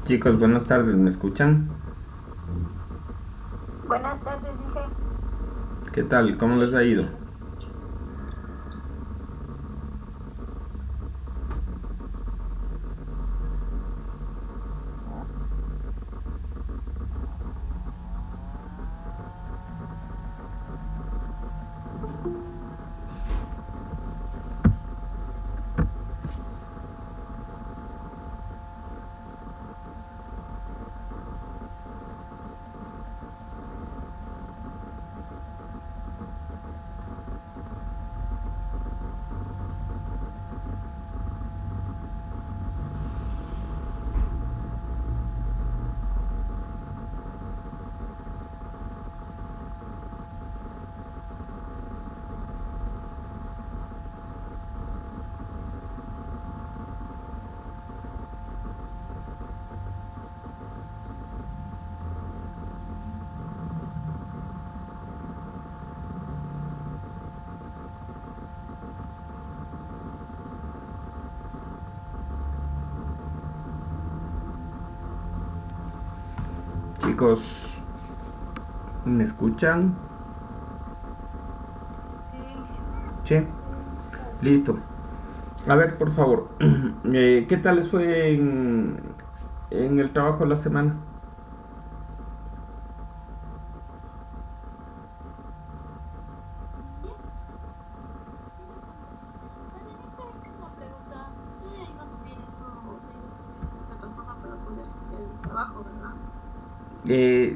Chicos, buenas tardes, ¿me escuchan? Buenas tardes, dije. ¿Qué tal? ¿Cómo les Sí, ha ido? sí. Chicos, ¿me escuchan? Sí. Sí, listo. A ver, por favor, ¿qué tal les fue en el trabajo la semana? Bien, bien, Más bien tengo una pregunta. ¿Tú ya ibas subiendo o se iba a subir una plataforma para poder subir el trabajo, verdad?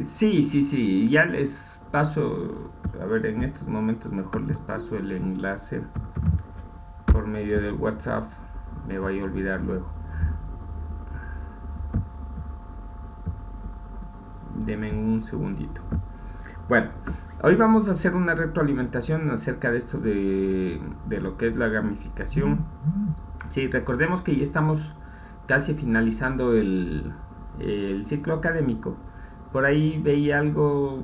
Sí, sí, sí, ya les paso, a ver, en estos momentos mejor les paso el enlace por medio del WhatsApp, me voy a olvidar luego. Deme un segundito. Bueno, hoy vamos a hacer una retroalimentación acerca de esto de lo que es la gamificación. Sí, recordemos que ya estamos casi finalizando el ciclo académico. Por ahí veía algo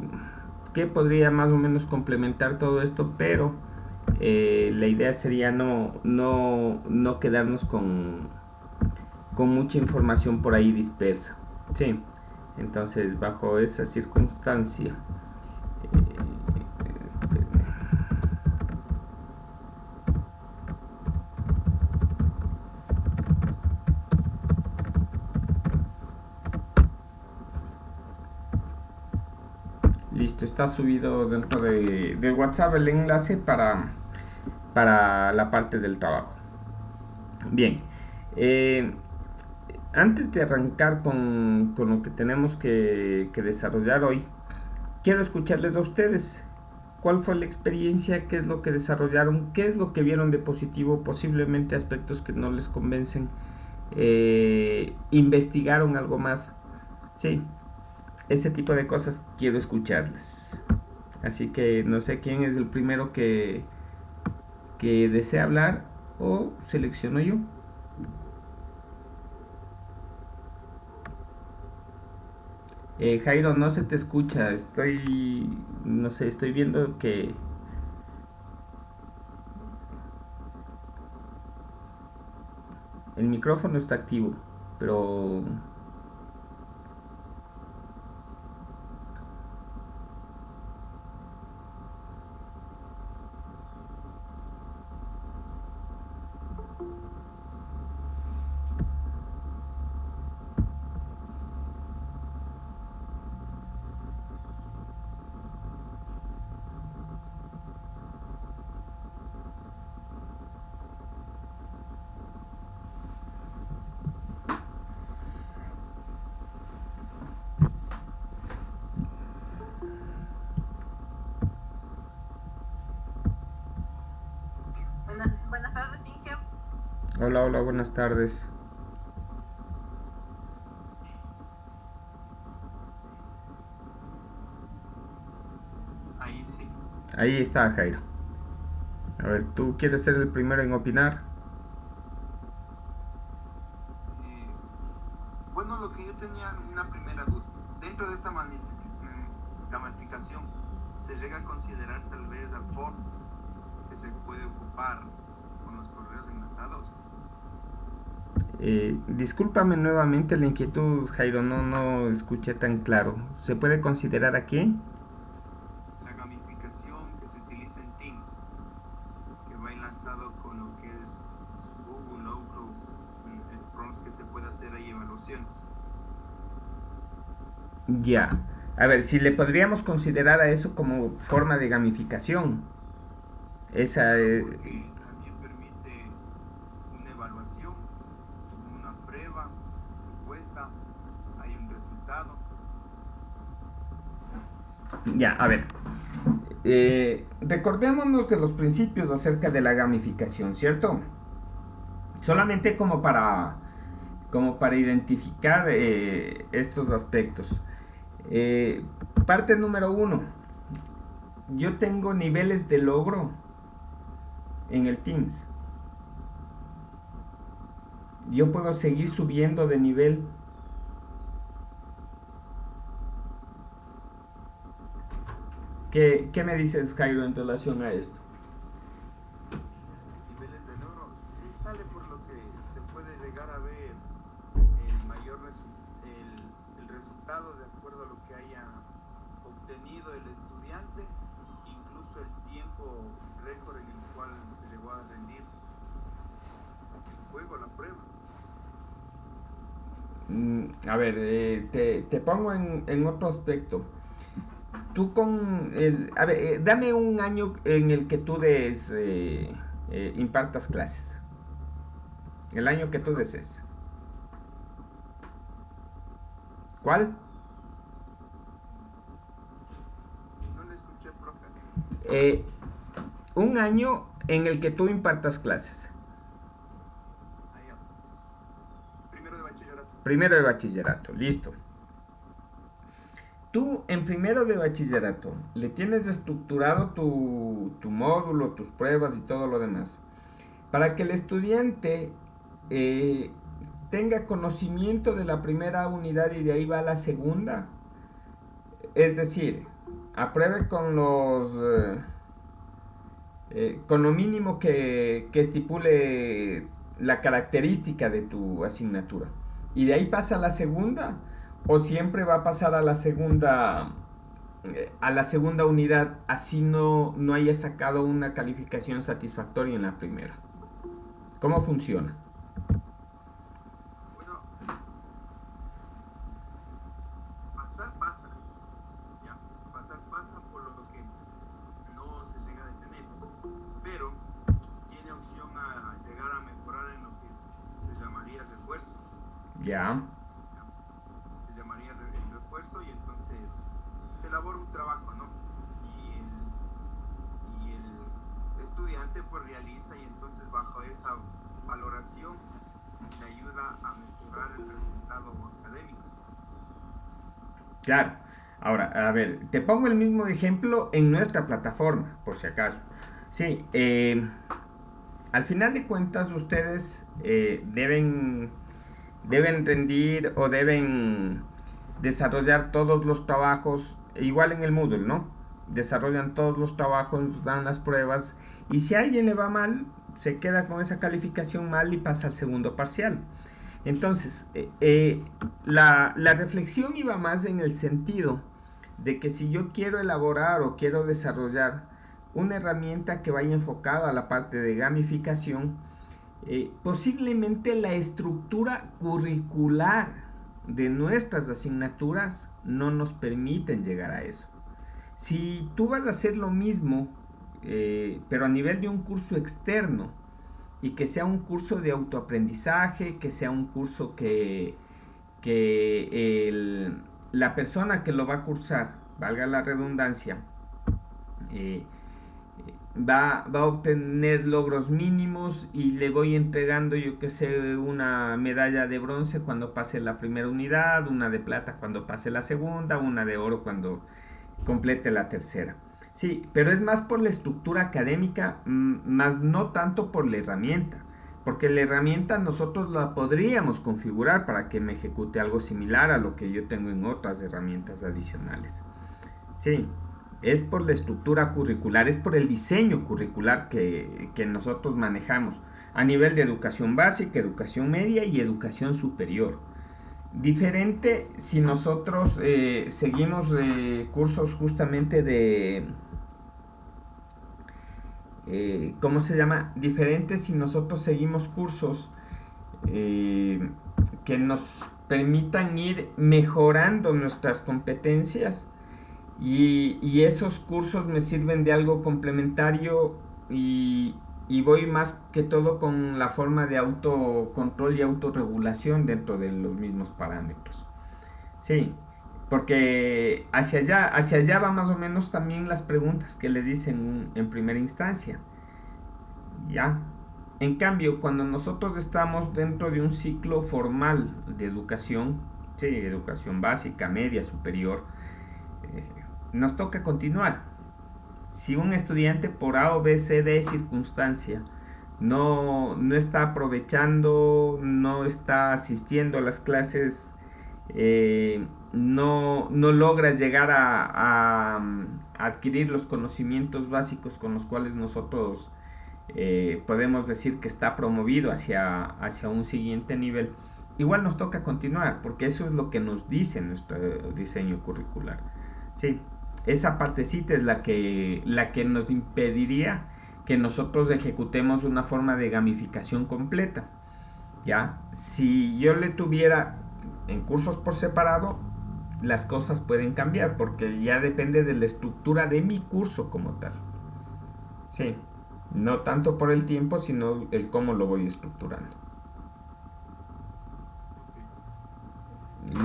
que podría más o menos complementar todo esto, pero la idea sería no quedarnos con mucha información por ahí dispersa. Sí, entonces bajo esa circunstancia, listo, está subido dentro de WhatsApp el enlace para la parte del trabajo. Bien, eh, antes de arrancar con lo que tenemos que desarrollar hoy, quiero escucharles a ustedes. ¿Cuál fue la experiencia? ¿Qué es lo que desarrollaron? ¿Qué es lo que vieron de positivo? Posiblemente aspectos que no les convencen. ¿Investigaron algo más? Sí, ese tipo de cosas quiero escucharles. Así que no sé quién es el primero que desea hablar o selecciono yo. Jairo, no se te escucha. No sé, estoy viendo que el micrófono está activo, pero Buenas tardes, Inge. hola, hola, buenas tardes. Ahí sí. Ahí está Jairo. A ver, ¿tú quieres ser el primero en opinar? Eh, bueno, lo que yo tenía una primera duda. Dentro de esta gamificación, ¿se llega a considerar tal vez a bots que se puede ocupar con los correos enlazados? Discúlpame nuevamente la inquietud, Jairo, no escuché tan claro. ¿Se puede considerar aquí? La gamificación que se utiliza en Teams, que va enlazado con lo que es Google, Outlook, prompts que se puede hacer ahí, evaluaciones. Ya. A ver, si le podríamos considerar a eso como forma de gamificación. Esa, Porque también permite una evaluación, una prueba, encuesta, hay un resultado. ya, a ver. Recordémonos de los principios acerca de la gamificación, ¿cierto? Solamente como para identificar estos aspectos. Parte número 1. Yo tengo niveles de logro en el Teams. Yo puedo seguir subiendo de nivel. ¿Qué me dices, Jairo, en relación a esto? Niveles de logro, sí sale por lo que se puede llegar a ver el resultado de acuerdo a lo que haya obtenido el estudiante, incluso el tiempo récord en el cual se llegó a rendir el juego, la prueba. A ver, te pongo en otro aspecto. Tú a ver, dame un año en el que tú impartas clases. El año que tú desees. ¿Cuál? No le escuché, profe. Un año en el que tú impartas clases. Allá. Primero de bachillerato. Primero de bachillerato, listo. Tú en primero de bachillerato le tienes estructurado tu módulo, tus pruebas y todo lo demás. Para que el estudiante tenga conocimiento de la primera unidad y de ahí va a la segunda. Es decir, apruebe con con lo mínimo que estipule la característica de tu asignatura. Y de ahí pasa a la segunda, o siempre va a pasar a la segunda unidad, así no haya sacado una calificación satisfactoria en la primera. ¿Cómo funciona? Bueno, pasa, ya, pasa por lo que no se llega a detener, pero tiene opción a llegar a mejorar en lo que se llamaría refuerzo. Ya. Se llamaría el refuerzo y entonces se elabora un trabajo, ¿no? Y el estudiante pues realiza y entonces bajo esa valoración le ayuda a mejorar el resultado académico. Claro. Ahora, a ver, te pongo el mismo ejemplo en nuestra plataforma, por si acaso. Sí, al final de cuentas ustedes deben rendir o deben desarrollar todos los trabajos, igual en el Moodle, ¿no? Desarrollan todos los trabajos, dan las pruebas y si a alguien le va mal, se queda con esa calificación mal y pasa al segundo parcial. Entonces, la reflexión iba más en el sentido de que si yo quiero elaborar o quiero desarrollar una herramienta que vaya enfocada a la parte de gamificación, posiblemente la estructura curricular de nuestras asignaturas no nos permiten llegar a eso. Si tú vas a hacer lo mismo, pero a nivel de un curso externo, y que sea un curso de autoaprendizaje, que sea un curso que la persona que lo va a cursar, valga la redundancia, va a obtener logros mínimos y le voy entregando, yo que sé, una medalla de bronce cuando pase la primera unidad, una de plata cuando pase la segunda, una de oro cuando complete la tercera. Sí, pero es más por la estructura académica, más no tanto por la herramienta, porque la herramienta nosotros la podríamos configurar para que me ejecute algo similar a lo que yo tengo en otras herramientas adicionales. Sí, es por la estructura curricular, es por el diseño curricular que nosotros manejamos. a nivel de educación básica, educación media y educación superior. Diferente si nosotros seguimos cursos justamente de, ¿cómo se llama? Diferente si nosotros seguimos cursos que nos permitan ir mejorando nuestras competencias y esos cursos me sirven de algo complementario y voy más que todo con la forma de autocontrol y autorregulación dentro de los mismos parámetros. Sí, porque hacia allá va más o menos también las preguntas que les dicen en primera instancia. ¿Ya? En cambio, cuando nosotros estamos dentro de un ciclo formal de educación, sí, educación básica, media, superior, eh, nos toca continuar. Si un estudiante por A o B, C, D circunstancia no está aprovechando, no está asistiendo a las clases, no logra llegar a adquirir los conocimientos básicos con los cuales nosotros podemos decir que está promovido hacia un siguiente nivel, igual nos toca continuar, porque eso es lo que nos dice nuestro diseño curricular. Sí, esa partecita es la que nos impediría que nosotros ejecutemos una forma de gamificación completa. ¿Ya? Si yo le tuviera en cursos por separado, las cosas pueden cambiar porque ya depende de la estructura de mi curso como tal. Sí, no tanto por el tiempo, sino el cómo lo voy estructurando.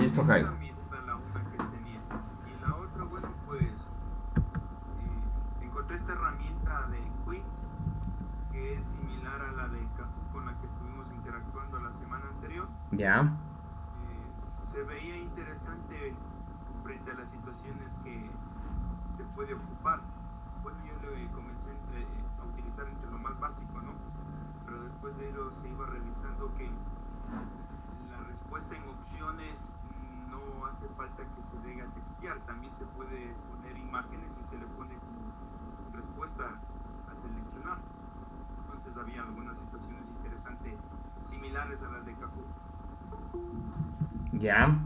Listo, Jairo. Esa misma la una que tenía. Y la otra, bueno, pues encontré esta herramienta de Quiz que es similar a la de Kahoot con la que estuvimos interactuando la semana anterior. Ya. Se veía interesante frente a las situaciones que se puede ocupar. Bueno, yo le comencé a utilizar entre lo más básico, ¿no? Pero después de ello se iba revisando que la respuesta en opciones no hace falta que se llegue a textear, también se puede poner imágenes y se le pone como respuesta a seleccionar. Entonces había algunas situaciones interesantes similares a las de Kahoot. Ya.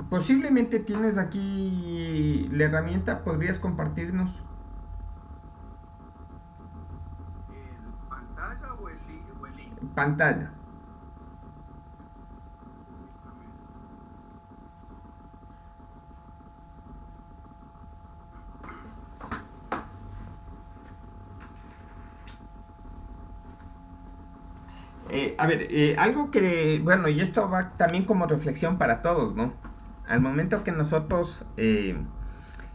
Posiblemente tienes aquí la herramienta, ¿podrías compartirnos? ¿En pantalla o el link? Pantalla. A ver, algo que, bueno, y esto va también como reflexión para todos, ¿no? Al momento que nosotros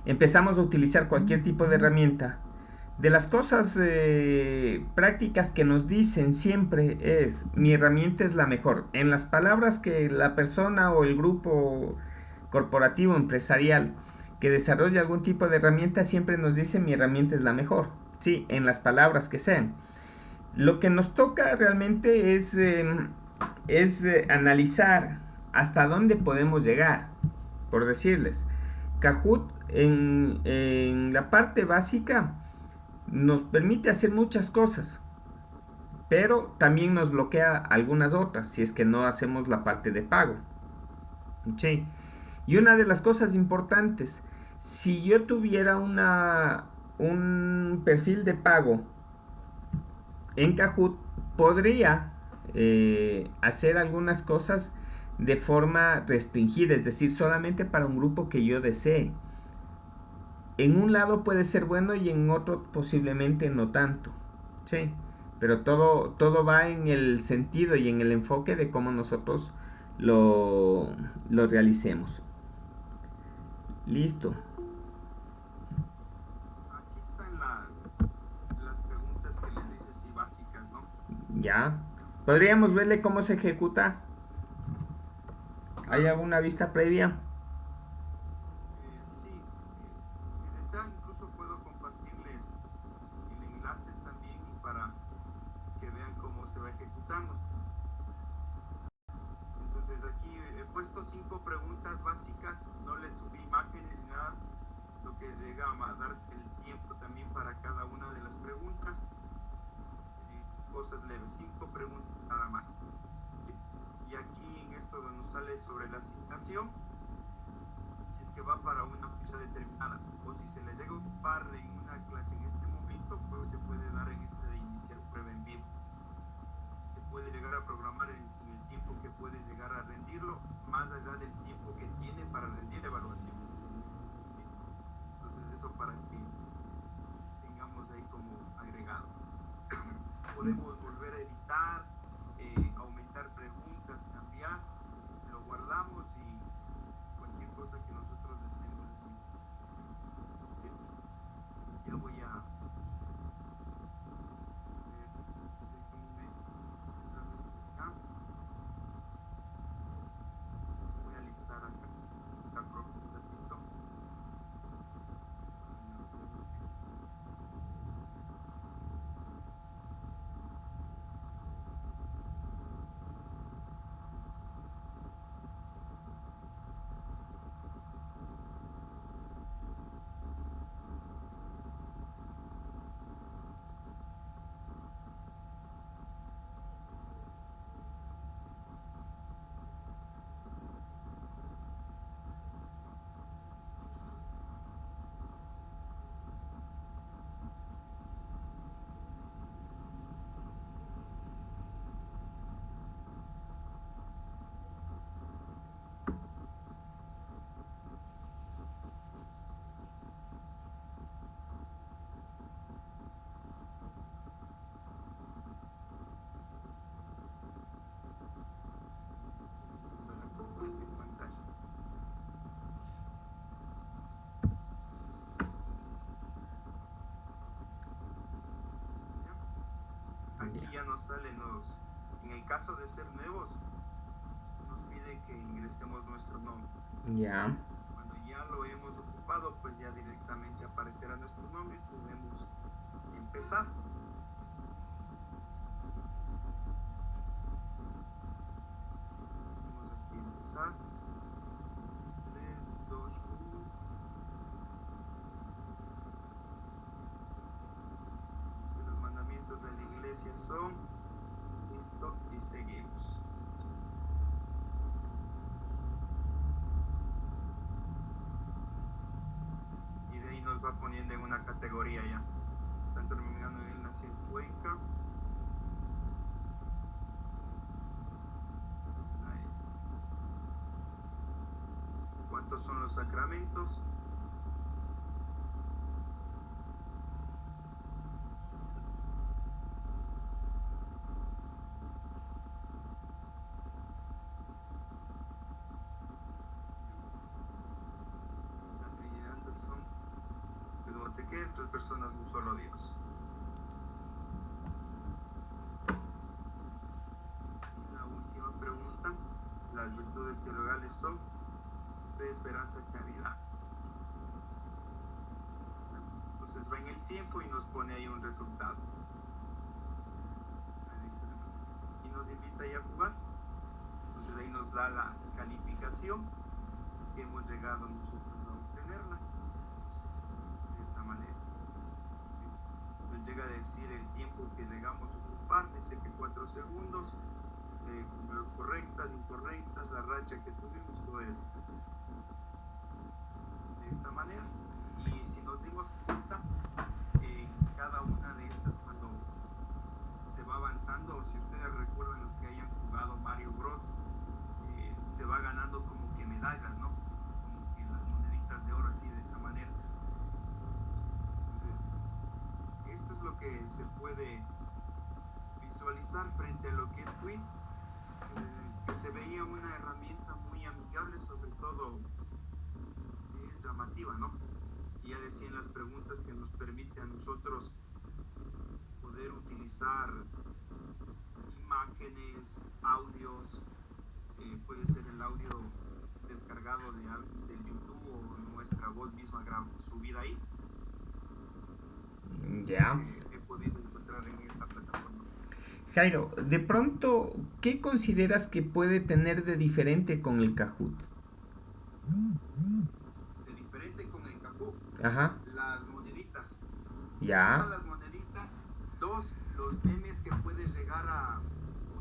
empezamos a utilizar cualquier tipo de herramienta, de las cosas prácticas que nos dicen siempre es, mi herramienta es la mejor. En las palabras que la persona o el grupo corporativo, empresarial, que desarrolla algún tipo de herramienta, siempre nos dice, mi herramienta es la mejor. Sí, en las palabras que sean. Lo que nos toca realmente es analizar hasta dónde podemos llegar. Por decirles, Kahoot en la parte básica nos permite hacer muchas cosas, pero también nos bloquea algunas otras si es que no hacemos la parte de pago. Sí. Y una de las cosas importantes, si yo tuviera un perfil de pago en Kahoot, podría hacer algunas cosas de forma restringida, es decir, solamente para un grupo que yo desee. En un lado puede ser bueno y en otro posiblemente no tanto. Sí, pero todo va en el sentido y en el enfoque de cómo nosotros lo realicemos. Listo. Aquí están las preguntas que les dice así básicas, ¿no? Ya. ¿Podríamos verle cómo se ejecuta? ¿Hay alguna vista previa? Sí, si desean incluso puedo compartirles el enlace también para que vean cómo se va ejecutando. Entonces aquí he puesto 5 preguntas básicas, no les subí imágenes ni nada, lo que llega a darse el tiempo también para cada una de las preguntas. Cosas evaluación si es que va para una fecha determinada, o si se le llega a ocupar en una clase en este momento, pues se puede dar en este de iniciar prueba en vivo. Se puede llegar a programar en el tiempo que puede llegar a rendirlo, más allá del tiempo que tiene para rendir la evaluación. Entonces eso para que tengamos ahí como agregado. Podemos volver a editar, aumentar preguntas, cambiar, lo guardamos y cualquier cosa que nosotros deseemos. Ya voy a voy a listar acá la pregunta. Aquí ya nos salen en el caso de ser nuevos, nos pide que ingresemos nuestro nombre. Ya. Cuando ya lo hemos ocupado, pues ya directamente aparecerá nuestro nombre y podemos empezar. Vamos aquí a empezar. 3, 2, 1. Los mandamientos de la iglesia son listo y seguimos. Y de ahí nos va poniendo en una categoría ya. Santo Domingo él nació en Cuenca. Ahí. ¿Cuántos son los sacramentos? Que 3 personas, un solo Dios. La última pregunta, las virtudes teologales son fe, esperanza y caridad. Entonces va en el tiempo y nos pone ahí un resultado. Y nos invita ahí a jugar. Entonces ahí nos da la calificación que hemos llegado nosotros a obtenerla. Manera. Nos llega a decir el tiempo que llegamos a ocupar, dice que 4 segundos, correctas, incorrectas, la racha que tuvimos, todo eso. De esta manera. Y si nos dimos cuenta, cada una de estas cuando se va avanzando, si ustedes recuerdan los que hayan jugado Mario Bros, se va ganando como que medallas, ¿no? Como que las moneditas de oro así de esa manera. Esto es lo que se puede visualizar frente a lo que es Quiz, que se veía una herramienta muy amigable, sobre todo es llamativa, ¿no? Y ya decían las preguntas que nos permite a nosotros poder utilizar imágenes, audios, puede ser el audio descargado de YouTube o nuestra voz misma subida ahí. Ya. He podido encontrar en esta plataforma. Jairo, de pronto, ¿qué consideras que puede tener de diferente con el Kahoot? De diferente con el Kahoot. Ajá. Las moneditas. Ya. Una, las moneditas. 2, los memes que puede llegar a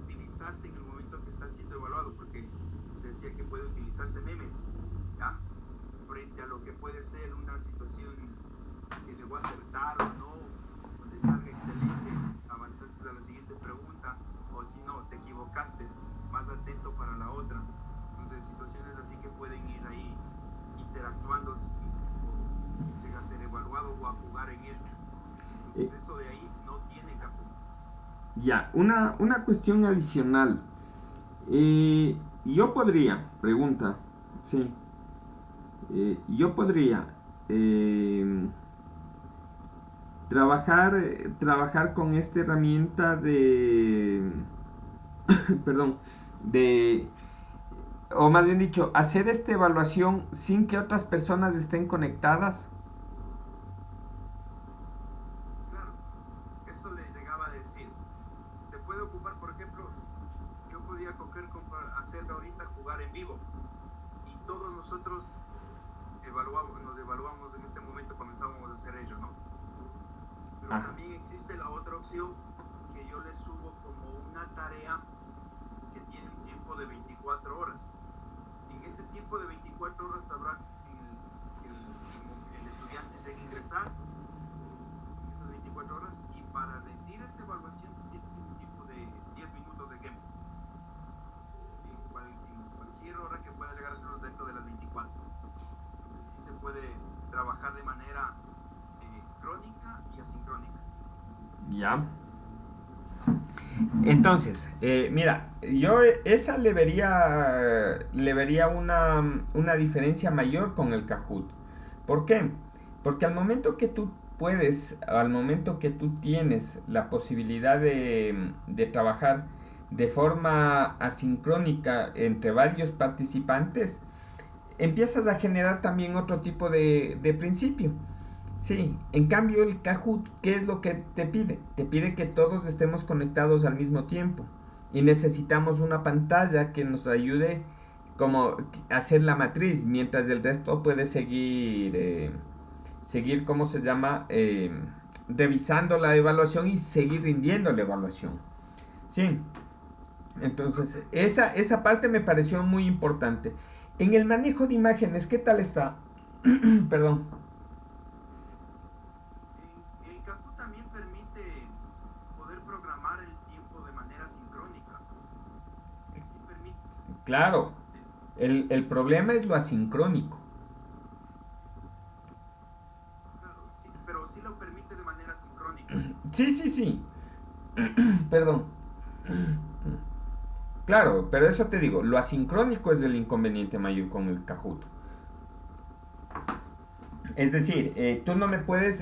utilizarse en el momento que está siendo evaluado, porque decía que puede utilizarse memes. Ya, una cuestión adicional. Yo podría, pregunta, sí, yo podría eh, trabajar con esta herramienta de, perdón, de, o más bien dicho, hacer esta evaluación sin que otras personas estén conectadas. Claro, eso le llegaba a decir. Se puede ocupar, por ejemplo, yo podía coger, hacer ahorita jugar en vivo y todos nosotros nos evaluamos en este momento, comenzamos a hacer ello, ¿no? Pero Ah, también existe la otra opción que yo le subo como una tarea que tiene un tiempo de 24 horas. En ese tiempo de 24 horas sabrá el estudiante llega a ingresar en esas 24 horas y para rendir esa evaluación tiene un tiempo de 10 minutos de ejemplo. En cualquier hora que pueda llegar a ser dentro de las 24. Entonces sí se puede trabajar de manera crónica y asincrónica. ya. Entonces, mira, yo esa le vería una diferencia mayor con el Kahoot. ¿Por qué? Porque al momento que tú tienes la posibilidad de trabajar de forma asincrónica entre varios participantes, empiezas a generar también otro tipo de principio. Sí, en cambio el Kahoot, ¿qué es lo que te pide? Te pide que todos estemos conectados al mismo tiempo y necesitamos una pantalla que nos ayude como a hacer la matriz, mientras el resto puede seguir, ¿cómo se llama? Revisando la evaluación y seguir rindiendo la evaluación. Sí, entonces esa parte me pareció muy importante. En el manejo de imágenes, ¿qué tal está? Perdón. El Kahoot también permite poder programar el tiempo de manera sincrónica. Sí permite. Claro, el problema es lo asincrónico. Claro, sí, pero sí lo permite de manera sincrónica. Sí, sí, sí. Perdón. Claro, pero eso te digo, lo asincrónico es el inconveniente mayor con el Kahoot. Es decir, tú no me puedes...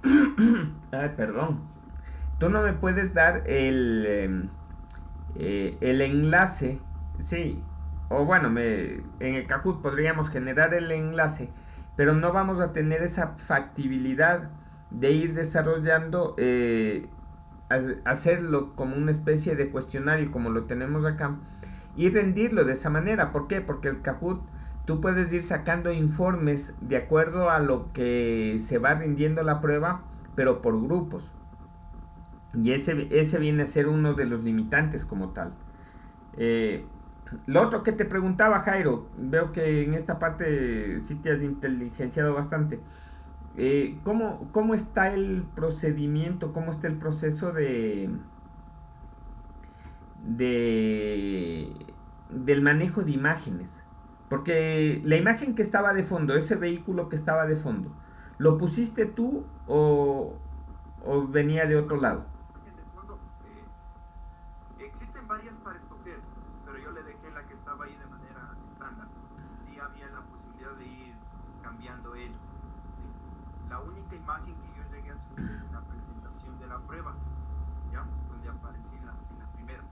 ay, perdón. Tú no me puedes dar el enlace, sí, o bueno, en el Kahoot podríamos generar el enlace, pero no vamos a tener esa factibilidad de ir desarrollando, hacerlo como una especie de cuestionario como lo tenemos acá y rendirlo de esa manera. ¿Por qué? Porque el Kahoot tú puedes ir sacando informes de acuerdo a lo que se va rindiendo la prueba, pero por grupos. Y ese viene a ser uno de los limitantes como tal. Eh, lo otro que te preguntaba, Jairo, veo que en esta parte sí te has inteligenciado bastante. ¿Cómo está el procedimiento, cómo está el proceso de del manejo de imágenes? Porque la imagen que estaba de fondo, ese vehículo que estaba de fondo, ¿lo pusiste tú o venía de otro lado? En el fondo, existen varias para escoger, pero yo le dejé la que estaba ahí de manera estándar. Sí había la posibilidad de ir cambiando ello. ¿Sí? La única imagen que yo llegué a subir es la presentación de la prueba, ¿ya? Donde aparecí en la primera.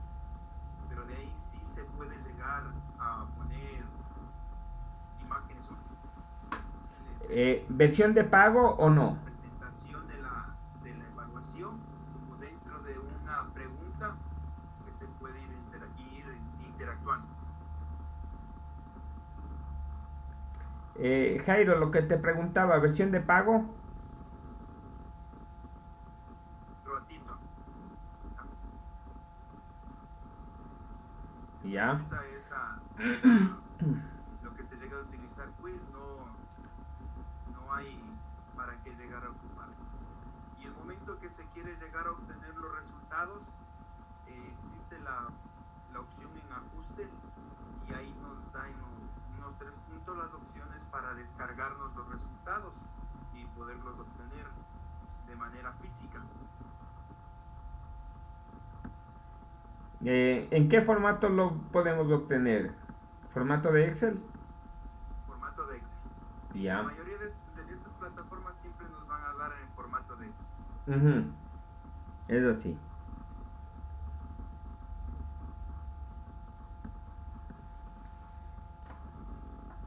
Pero de ahí sí se puede llegar a poner imágenes. ¿Versión de pago o no? Presentación de la evaluación o dentro de una pregunta que se puede ir interactuando. Jairo, lo que te preguntaba, ¿versión de pago? Ratito. Ya. Esta es lo que se llega a utilizar, pues no hay para qué llegar a ocupar. Y el momento que se quiere llegar a obtener los resultados, existe la opción en ajustes y ahí nos da en unos 3 puntos las opciones para descargarnos los resultados y poderlos obtener de manera física. ¿En qué formato lo podemos obtener? ¿Formato de Excel? Formato de Excel. Sí, la Ya. mayoría de estas plataformas siempre nos van a dar en formato de Excel. Ujú. Es así.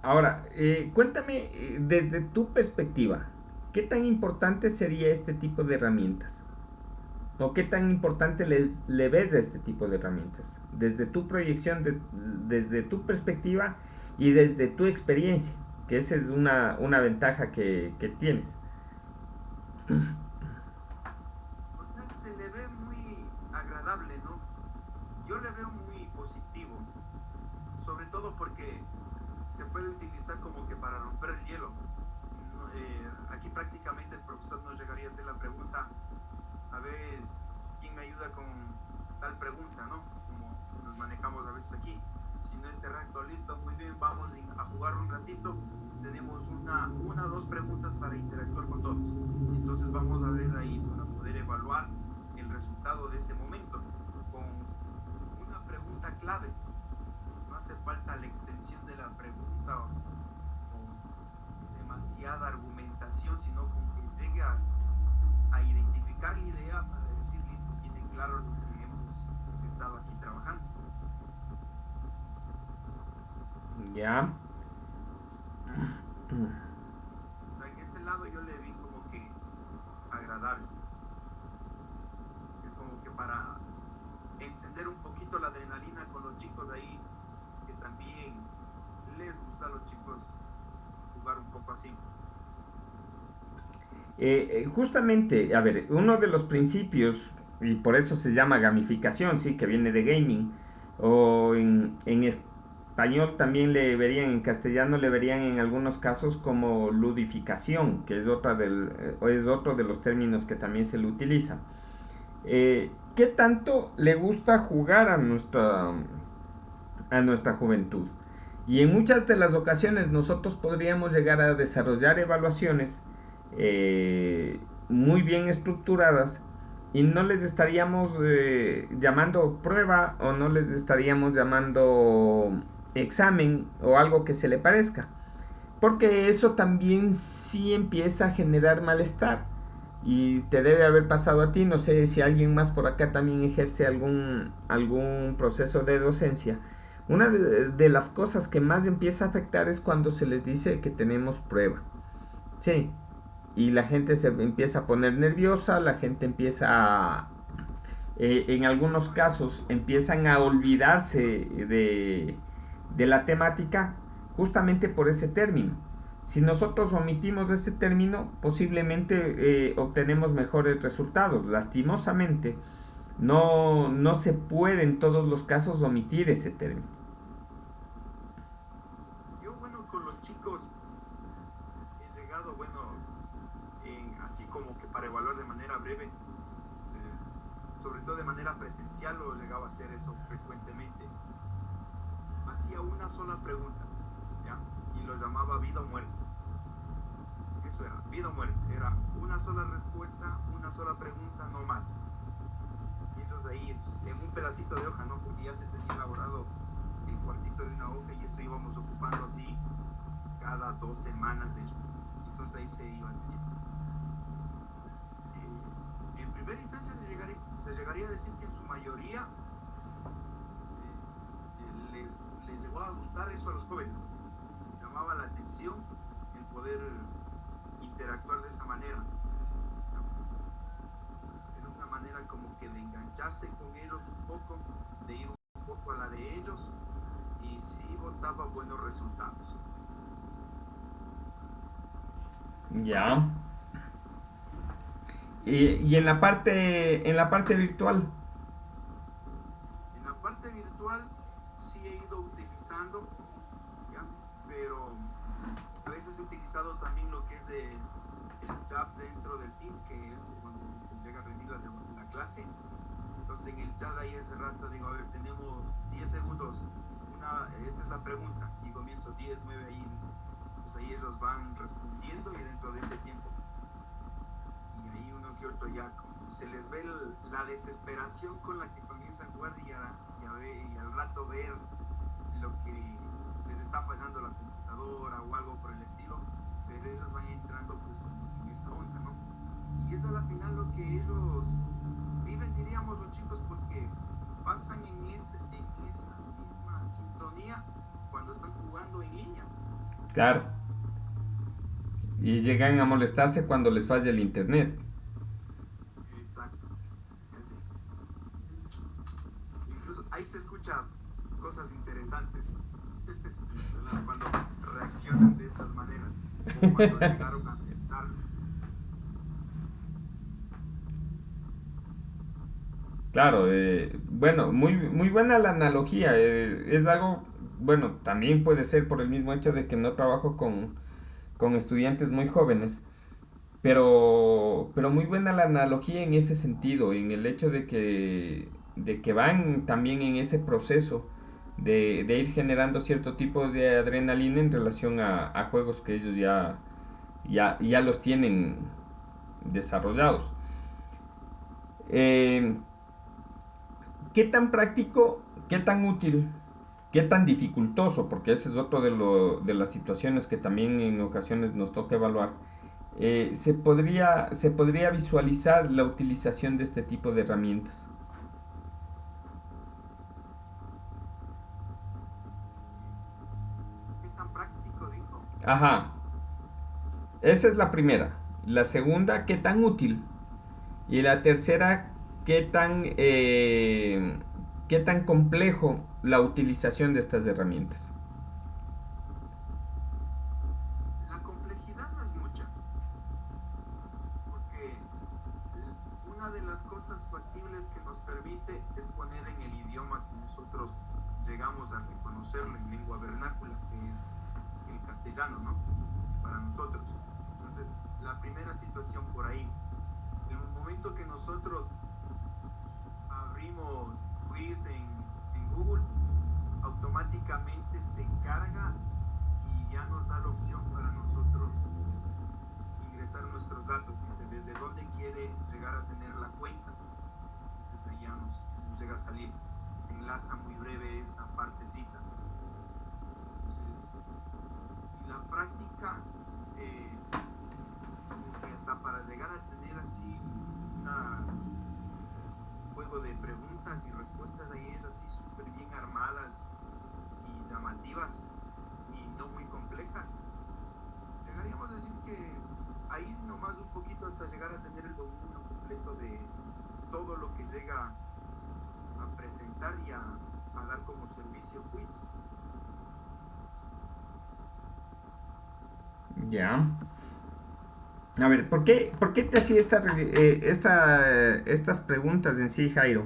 Ahora, cuéntame desde tu perspectiva, ¿qué tan importante sería este tipo de herramientas? ¿O qué tan importante le ves a este tipo de herramientas? Desde tu proyección, desde tu perspectiva y desde tu experiencia, que esa es una ventaja que tienes. O sea, se le ve muy agradable, ¿no? Yo le veo muy positivo, sobre todo porque se puede utilizar como que para romper el hielo. Aquí prácticamente el profesor nos llegaría a hacer la pregunta, a ver quién me ayuda con tal pregunta, ¿no? Como nos manejamos a veces aquí. Si no es terreno listo, muy bien, vamos a jugar un ratito. Tenemos una o dos preguntas para interactuar con todos. Entonces vamos a ver ahí para poder evaluar el resultado de ese momento con una pregunta clave. No hace falta la extensión de la pregunta o demasiada argumentación, sino con que llegue a identificar la idea para decir, listo, tiene claro lo que hemos estado aquí trabajando. Ya. O sea, en ese lado yo le vi como que agradable. Es como que para encender un poquito la adrenalina con los chicos de ahí, que también les gusta a los chicos jugar un poco así. Justamente, a ver, uno de los principios, y por eso se llama gamificación, sí, que viene de gaming, o en español también le verían, en castellano le verían en algunos casos como ludificación, que es, es otro de los términos que también se le utiliza. ¿Qué tanto le gusta jugar a nuestra juventud? Y en muchas de las ocasiones nosotros podríamos llegar a desarrollar evaluaciones muy bien estructuradas y no les estaríamos llamando prueba o no les estaríamos llamando examen o algo que se le parezca. Porque eso también sí empieza a generar malestar. Y te debe haber pasado a ti, no sé si alguien más por acá también ejerce algún proceso de docencia. Una de las cosas que más empieza a afectar es cuando se les dice que tenemos prueba. Sí, y la gente se empieza a poner nerviosa, la gente empieza en algunos casos empiezan a olvidarse de la temática justamente por ese término. Si nosotros omitimos ese término, posiblemente obtenemos mejores resultados. Lastimosamente, no se puede en todos los casos omitir ese término. Yo, bueno, con los chicos he llegado, bueno, así como que para evaluar de manera breve, sobre todo de manera presencial, lo llegaba a hacer eso frecuentemente. Hacía una sola pregunta, ¿ya? Y lo llamaba vida o muerte. Eso era, vida o muerte. Era una sola respuesta, una sola pregunta, no más. Y entonces ahí, en un pedacito de hoja, ¿no? Porque ya se tenía elaborado el cuartito de una hoja y eso íbamos ocupando así cada 2 semanas. Entonces ahí se iba teniendo. En primera instancia se llegaría a decir que en su mayoría les llegó a gustar eso a los jóvenes. Llamaba la atención el poder interactuar de esa manera. Era una manera como que de engancharse con ellos un poco, de ir un poco a la de ellos y sí botaba buenos resultados. Ya. Y en la parte virtual. En la parte virtual sí he ido utilizando, ¿ya? Pero a veces he utilizado también lo que es el chat dentro del Teams, que es cuando llega a rendir la clase. Entonces en el chat ahí hace rato digo, a ver, tenemos 10 segundos, esta es la pregunta, y comienzo 10, 9 ahí, pues ahí ellos van respondiendo y dentro de ese tiempo, y ahí uno que otro ya se les ve la desesperación con la que comienzan jugar y al rato ver lo que les está pasando a la computadora o algo por el estilo, pero ellos van entrando pues como en esa onda, ¿no? Y es a la final lo que ellos viven, diríamos los chicos, porque pasan en esa misma sintonía cuando están jugando en línea. Claro. Y llegan a molestarse cuando les falla el internet. Exacto. Incluso ahí se escucha cosas interesantes cuando reaccionan de esas maneras, como cuando llegaron a aceptarlo. Claro, bueno, muy buena la analogía. Es algo, bueno, también puede ser por el mismo hecho de que no trabajo con estudiantes muy jóvenes, pero muy buena la analogía en ese sentido, en el hecho de que van también en ese proceso de ir generando cierto tipo de adrenalina en relación a juegos que ellos ya los tienen desarrollados. Eh, ¿Qué tan práctico, qué tan útil, qué tan dificultoso? Porque ese es otro de las situaciones que también en ocasiones nos toca evaluar. Se podría visualizar la utilización de este tipo de herramientas. ¿Qué tan práctico dijo? Ajá, esa es la primera. La segunda, ¿qué tan útil? Y la tercera, qué tan complejo la utilización de estas herramientas? La complejidad no es mucha, porque una de las cosas factibles que nos permite es poner en el idioma que nosotros llegamos a reconocerlo en lengua vernácula, que es el castellano, ¿no? Para nosotros. Entonces, la primera situación por ahí, en el momento que nosotros abrimos quiz en Google, automáticamente se carga y ya nos da la opción para nosotros ingresar nuestros datos. Dice desde dónde quiere llegar a tener la cuenta. Desde ahí ya nos llega a salir. Se enlaza muy breve esa partecita. Entonces, y la práctica, como que hasta para llegar a tener así un juego de preguntas y respuestas ahí es así súper bien armadas y llamativas y no muy complejas. Llegaríamos a decir que ahí nomás un poquito hasta llegar a tener el dominio completo de todo lo que llega a presentar y a dar como servicio quiz. Ya. A ver, por qué te hacía estas preguntas en sí, Jairo?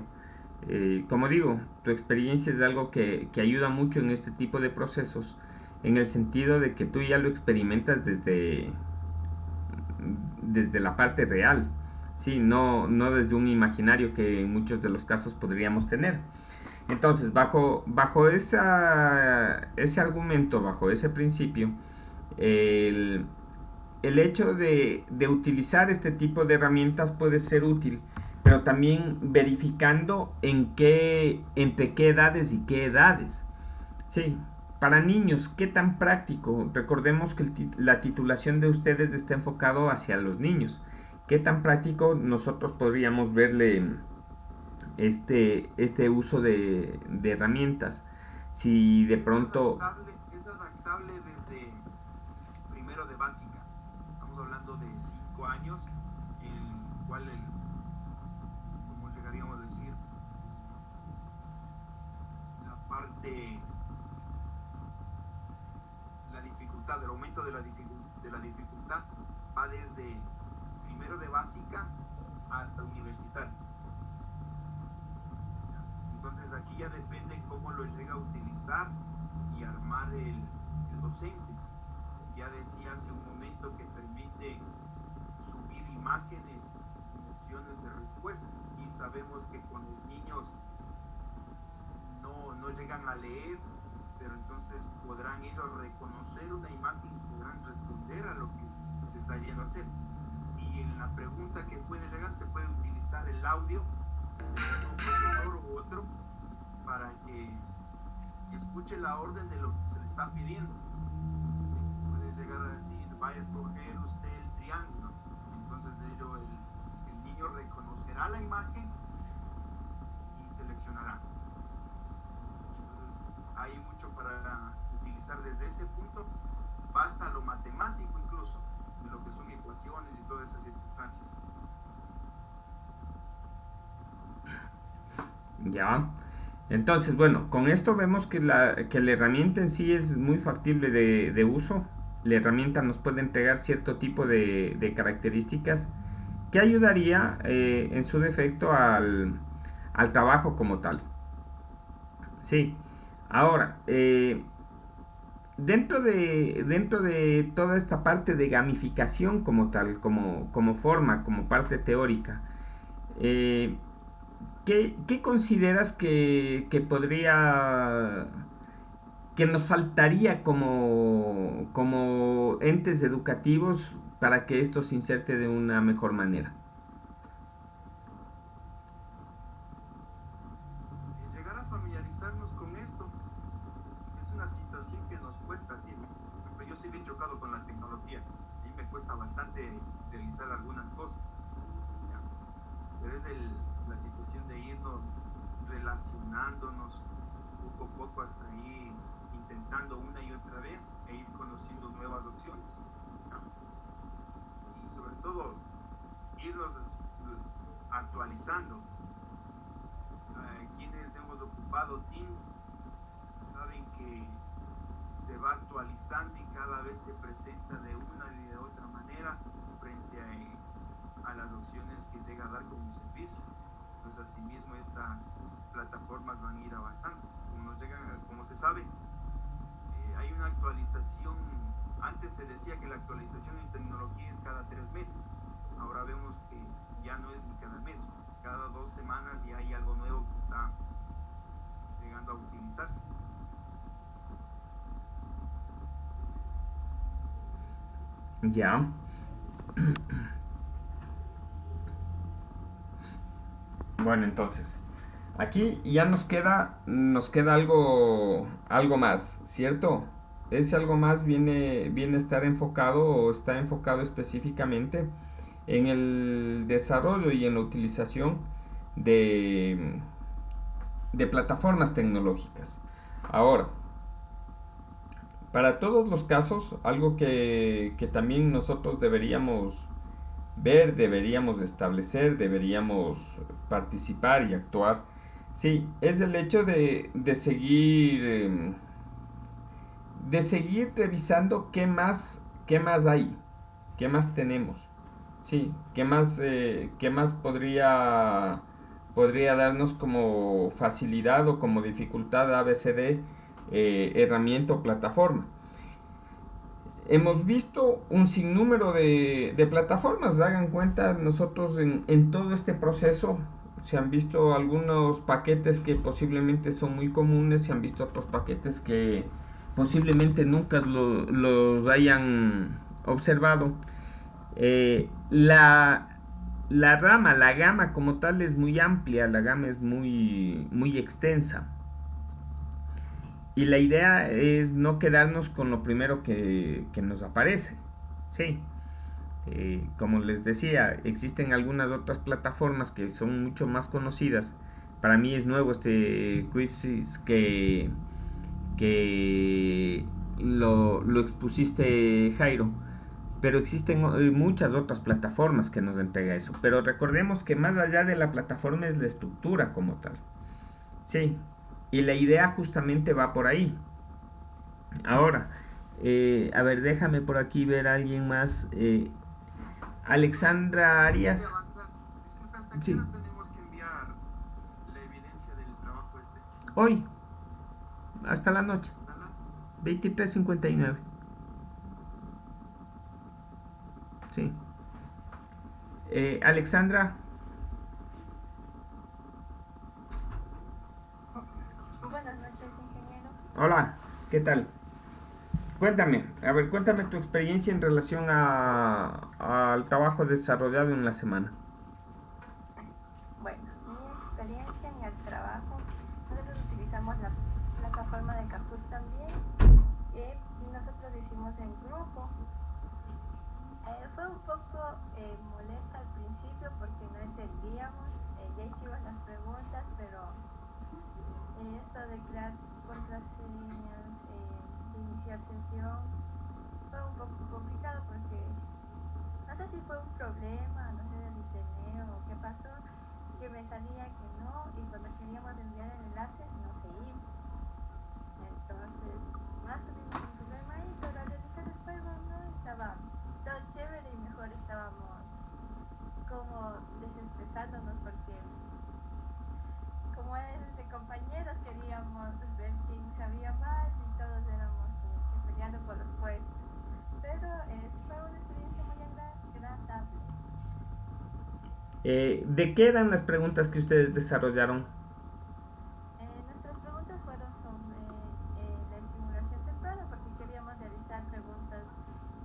Como digo, tu experiencia es algo que ayuda mucho en este tipo de procesos, en el sentido de que tú ya lo experimentas desde la parte real, sí, no desde un imaginario que en muchos de los casos podríamos tener. Entonces, bajo ese argumento, bajo ese principio, el, el hecho de utilizar este tipo de herramientas puede ser útil, pero también verificando entre qué edades y qué edades. Sí, para niños, ¿qué tan práctico? Recordemos que la titulación de ustedes está enfocado hacia los niños. ¿Qué tan práctico nosotros podríamos verle este uso de herramientas? Si de pronto... Es adaptable desde primero de básica. Estamos hablando de 5 años, el cual, ¿cómo llegaríamos a decir? La parte, la dificultad, el aumento de la dificultad va desde primero de básica hasta universitario. Entonces aquí ya depende cómo lo llega a utilizar y armar el docente. Ya decía hace un momento que permite subir imágenes y opciones de respuesta. Y sabemos que con los niños no llegan a leer, pero entonces podrán ellos reconocer una imagen y podrán responder a lo que se está yendo a hacer. Y en la pregunta que puede llegar se puede utilizar el audio de un profesor u otro para que escuche la orden de lo que se le está pidiendo. Puede llegar a decir, vaya a escoger usted el triángulo. Entonces el niño reconocerá la imagen y seleccionará. Entonces hay mucho para utilizar desde ese punto, basta lo matemático incluso, de lo que son ecuaciones y todas esas circunstancias. Ya. Entonces, bueno, con esto vemos que la herramienta en sí es muy factible de uso. La herramienta nos puede entregar cierto tipo de características que ayudaría en su defecto al trabajo como tal. Sí. Ahora, dentro de toda esta parte de gamificación como tal, como forma, como parte teórica, ¿qué consideras que podría, que nos faltaría como entes educativos para que esto se inserte de una mejor manera? Llegar a familiarizarnos con esto es una situación que nos cuesta, sí. Yo soy bien chocado con la tecnología, a mí me cuesta bastante realizar algunas cosas, ¿ya? Pero es la situación de irnos relacionándonos poco a poco hasta ir intentando una y otra vez e ir conociendo nuevas opciones, ¿ya? Y sobre todo irnos actualizando. Quienes hemos ocupado Teams saben que se va actualizando y cada vez se presenta de una y de otra manera frente a las opciones que llega a dar como servicio. Entonces asimismo estas plataformas van a ir avanzando. Como se sabe, hay una actualización. Antes se decía que la actualización en tecnología es cada 3 meses. Ahora vemos que ya no es ni cada mes, cada 2 semanas ya hay algo nuevo que está llegando a utilizarse. Ya. Bueno, entonces, aquí ya nos queda algo más, ¿cierto? Ese algo más viene a estar enfocado o está enfocado específicamente en el desarrollo y en la utilización de, de plataformas tecnológicas. Ahora, para todos los casos, algo que también nosotros deberíamos ver, deberíamos establecer, deberíamos participar y actuar, sí, es el hecho de seguir revisando qué más hay, qué más tenemos, sí, qué más podría darnos como facilidad o como dificultad ABCD, herramienta o plataforma. Hemos visto un sinnúmero de plataformas, hagan cuenta, nosotros en todo este proceso se han visto algunos paquetes que posiblemente son muy comunes, se han visto otros paquetes que posiblemente nunca los hayan observado. La gama como tal es muy amplia, la gama es muy extensa. Y la idea es no quedarnos con lo primero que nos aparece. Sí. Como les decía, existen algunas otras plataformas que son mucho más conocidas. Para mí es nuevo este quiz que lo expusiste, Jairo. Pero existen muchas otras plataformas que nos entrega eso. Pero recordemos que más allá de la plataforma es la estructura como tal. Sí. Y la idea justamente va por ahí. Ahora, a ver, déjame por aquí ver a alguien más. Alexandra Arias. Disculpe, ¿hasta qué Sí. hora tenemos que enviar la evidencia del trabajo este? Hoy, hasta la noche. ¿Hasta la? 23:59. Sí. Alexandra. Buenas noches, ingeniero. Hola, ¿qué tal? Cuéntame, a ver, cuéntame tu experiencia en relación al trabajo desarrollado en la semana. Bueno, mi experiencia en el trabajo, nosotros utilizamos la plataforma de Kahoot también y nosotros lo hicimos en grupo. Fue un poco molesta al principio porque no entendíamos, ya hicimos las preguntas, pero esto de crear contraseñas, de iniciar sesión, fue un poco complicado porque no sé si fue un problema, no sé del internet o qué pasó, que me salía que no y cuando queríamos enviar el enlace no se iba. Entonces, más tuvimos un problema ahí, pero al realizar el juego no estaba todo chévere y mejor estábamos como desestresándonos porque como es de compañeros queríamos ver quién sabía más y todos éramos peleando por los puestos. Pero fue una experiencia muy agradable. ¿De qué eran las preguntas que ustedes desarrollaron? Nuestras preguntas fueron sobre la estimulación temprana porque queríamos realizar preguntas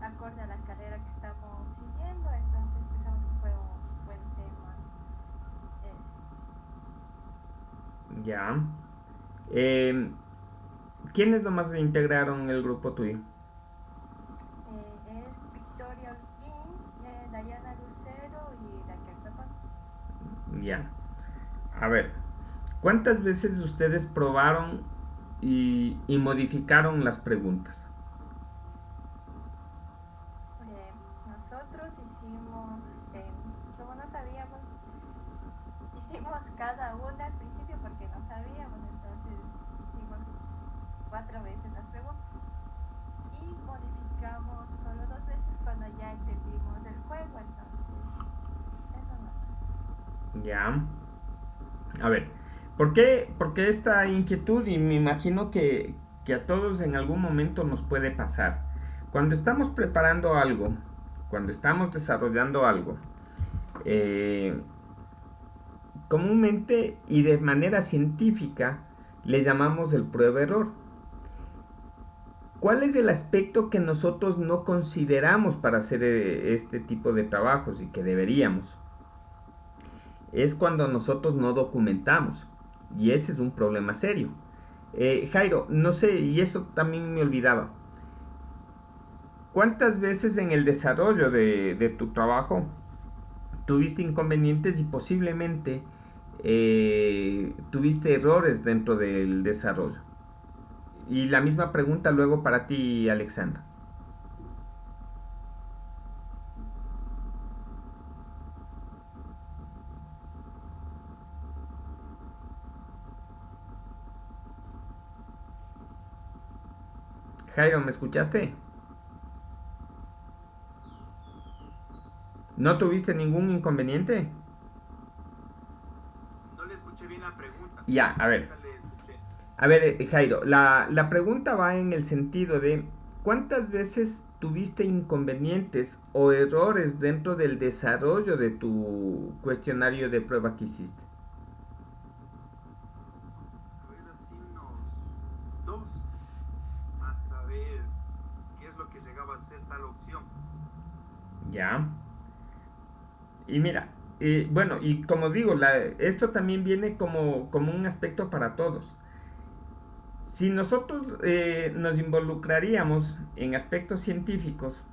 acorde a la carrera que estamos siguiendo, entonces pensamos que fue un buen tema. Ya. ¿Quiénes nomás integraron el grupo tuyo? Es Victoria Holguín, Dayana Lucero y Raquel Zapata. Ya. A ver, ¿cuántas veces ustedes probaron y modificaron las preguntas? Nosotros hicimos, como no sabíamos, hicimos cada una al principio porque no sabíamos, entonces hicimos 4 veces las preguntas y modificamos solo 2 veces cuando ya entendimos el juego, entonces eso no. Ya. A ver, ¿por qué esta inquietud? Y me imagino que a todos en algún momento nos puede pasar. Cuando estamos preparando algo, cuando estamos desarrollando algo, comúnmente y de manera científica le llamamos el prueba-error. ¿Cuál es el aspecto que nosotros no consideramos para hacer este tipo de trabajos y que deberíamos? Es cuando nosotros no documentamos. Y ese es un problema serio. Jairo, no sé, y eso también me olvidaba. ¿Cuántas veces en el desarrollo de tu trabajo tuviste inconvenientes y posiblemente tuviste errores dentro del desarrollo? Y la misma pregunta luego para ti, Alexandra. Jairo, ¿me escuchaste? ¿No tuviste ningún inconveniente? No le escuché bien la pregunta. Ya, a ver. Nunca le escuché. A ver, Jairo, la pregunta va en el sentido de ¿cuántas veces tuviste inconvenientes o errores dentro del desarrollo de tu cuestionario de prueba que hiciste? A ver, así unos 2, hasta ver qué es lo que llegaba a ser tal opción. Ya. Y mira, bueno, y como digo, esto también viene como un aspecto para todos. Si nosotros nos involucraríamos en aspectos científicos,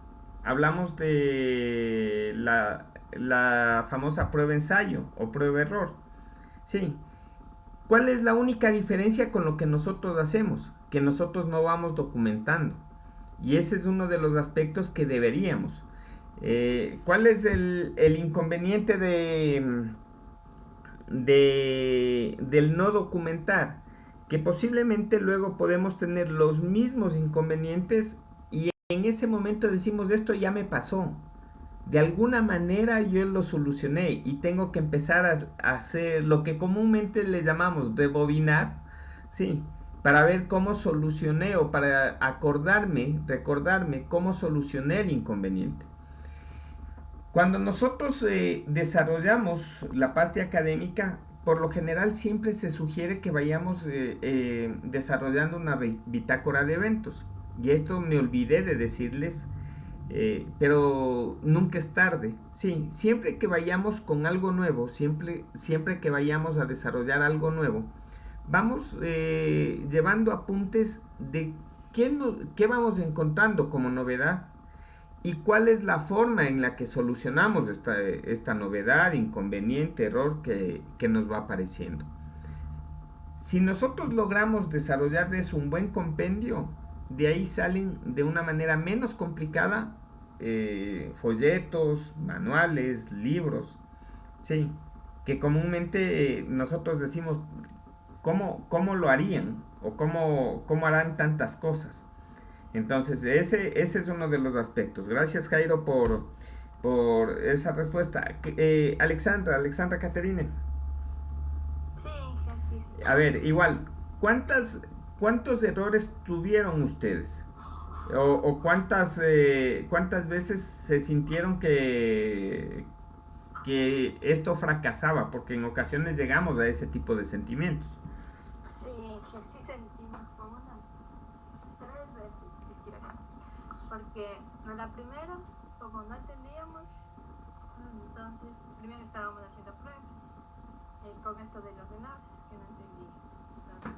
hablamos de la famosa prueba-ensayo o prueba-error. Sí. ¿Cuál es la única diferencia con lo que nosotros hacemos? Que nosotros no vamos documentando. Y ese es uno de los aspectos que deberíamos. ¿Cuál es el inconveniente del no documentar? Que posiblemente luego podemos tener los mismos inconvenientes y en ese momento decimos esto ya me pasó. De alguna manera yo lo solucioné y tengo que empezar a hacer lo que comúnmente le llamamos rebobinar, sí, para ver cómo solucioné o para recordarme cómo solucioné el inconveniente. Cuando nosotros desarrollamos la parte académica, por lo general siempre se sugiere que vayamos desarrollando una bitácora de eventos. Y esto me olvidé de decirles Pero nunca es tarde. Sí, siempre que vayamos con algo nuevo, siempre que vayamos a desarrollar algo nuevo, vamos llevando apuntes de qué vamos encontrando como novedad y cuál es la forma en la que solucionamos esta novedad, inconveniente, error que nos va apareciendo. Si nosotros logramos desarrollar de eso un buen compendio, de ahí salen de una manera menos complicada folletos, manuales, libros, sí, que comúnmente nosotros decimos cómo lo harían o cómo harán tantas cosas. Entonces, ese es uno de los aspectos. Gracias, Jairo, por esa respuesta. Alexandra Caterine. Sí, jefe. A ver, igual, ¿cuántos errores tuvieron ustedes? ¿O cuántas veces se sintieron que esto fracasaba? Porque en ocasiones llegamos a ese tipo de sentimientos. Sí, que sí sentimos como unas 3 veces siquiera. Porque en la primera, como no entendíamos, entonces primero estábamos haciendo pruebas con esto de los enlaces que no entendía. Entonces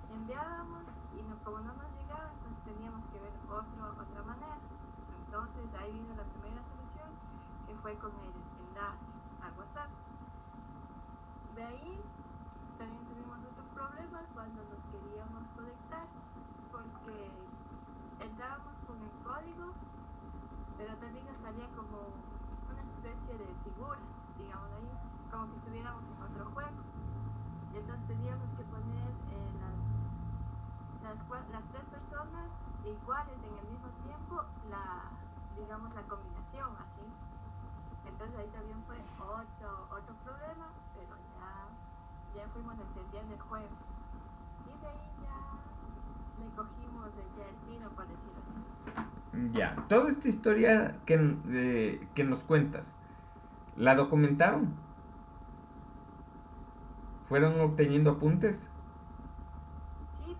enviábamos y como no nos llegaba, entonces teníamos que ver otra manera. Entonces ahí vino la primera solución, que fue con el enlace a WhatsApp. De ahí también tuvimos otros problemas cuando nos queríamos conectar, porque entrábamos con el código, pero también nos salía como una especie de figura, digamos ahí, como que estuviéramos en otro juego. Y entonces teníamos que poner las 3 personas iguales en el mismo tiempo, digamos la combinación así. Entonces ahí también fue otro problema, pero ya fuimos entendiendo el juego. Y de ahí ya le cogimos el tiro, por decirlo así. Ya, toda esta historia que nos cuentas, ¿la documentaron? ¿Fueron obteniendo apuntes? Sí,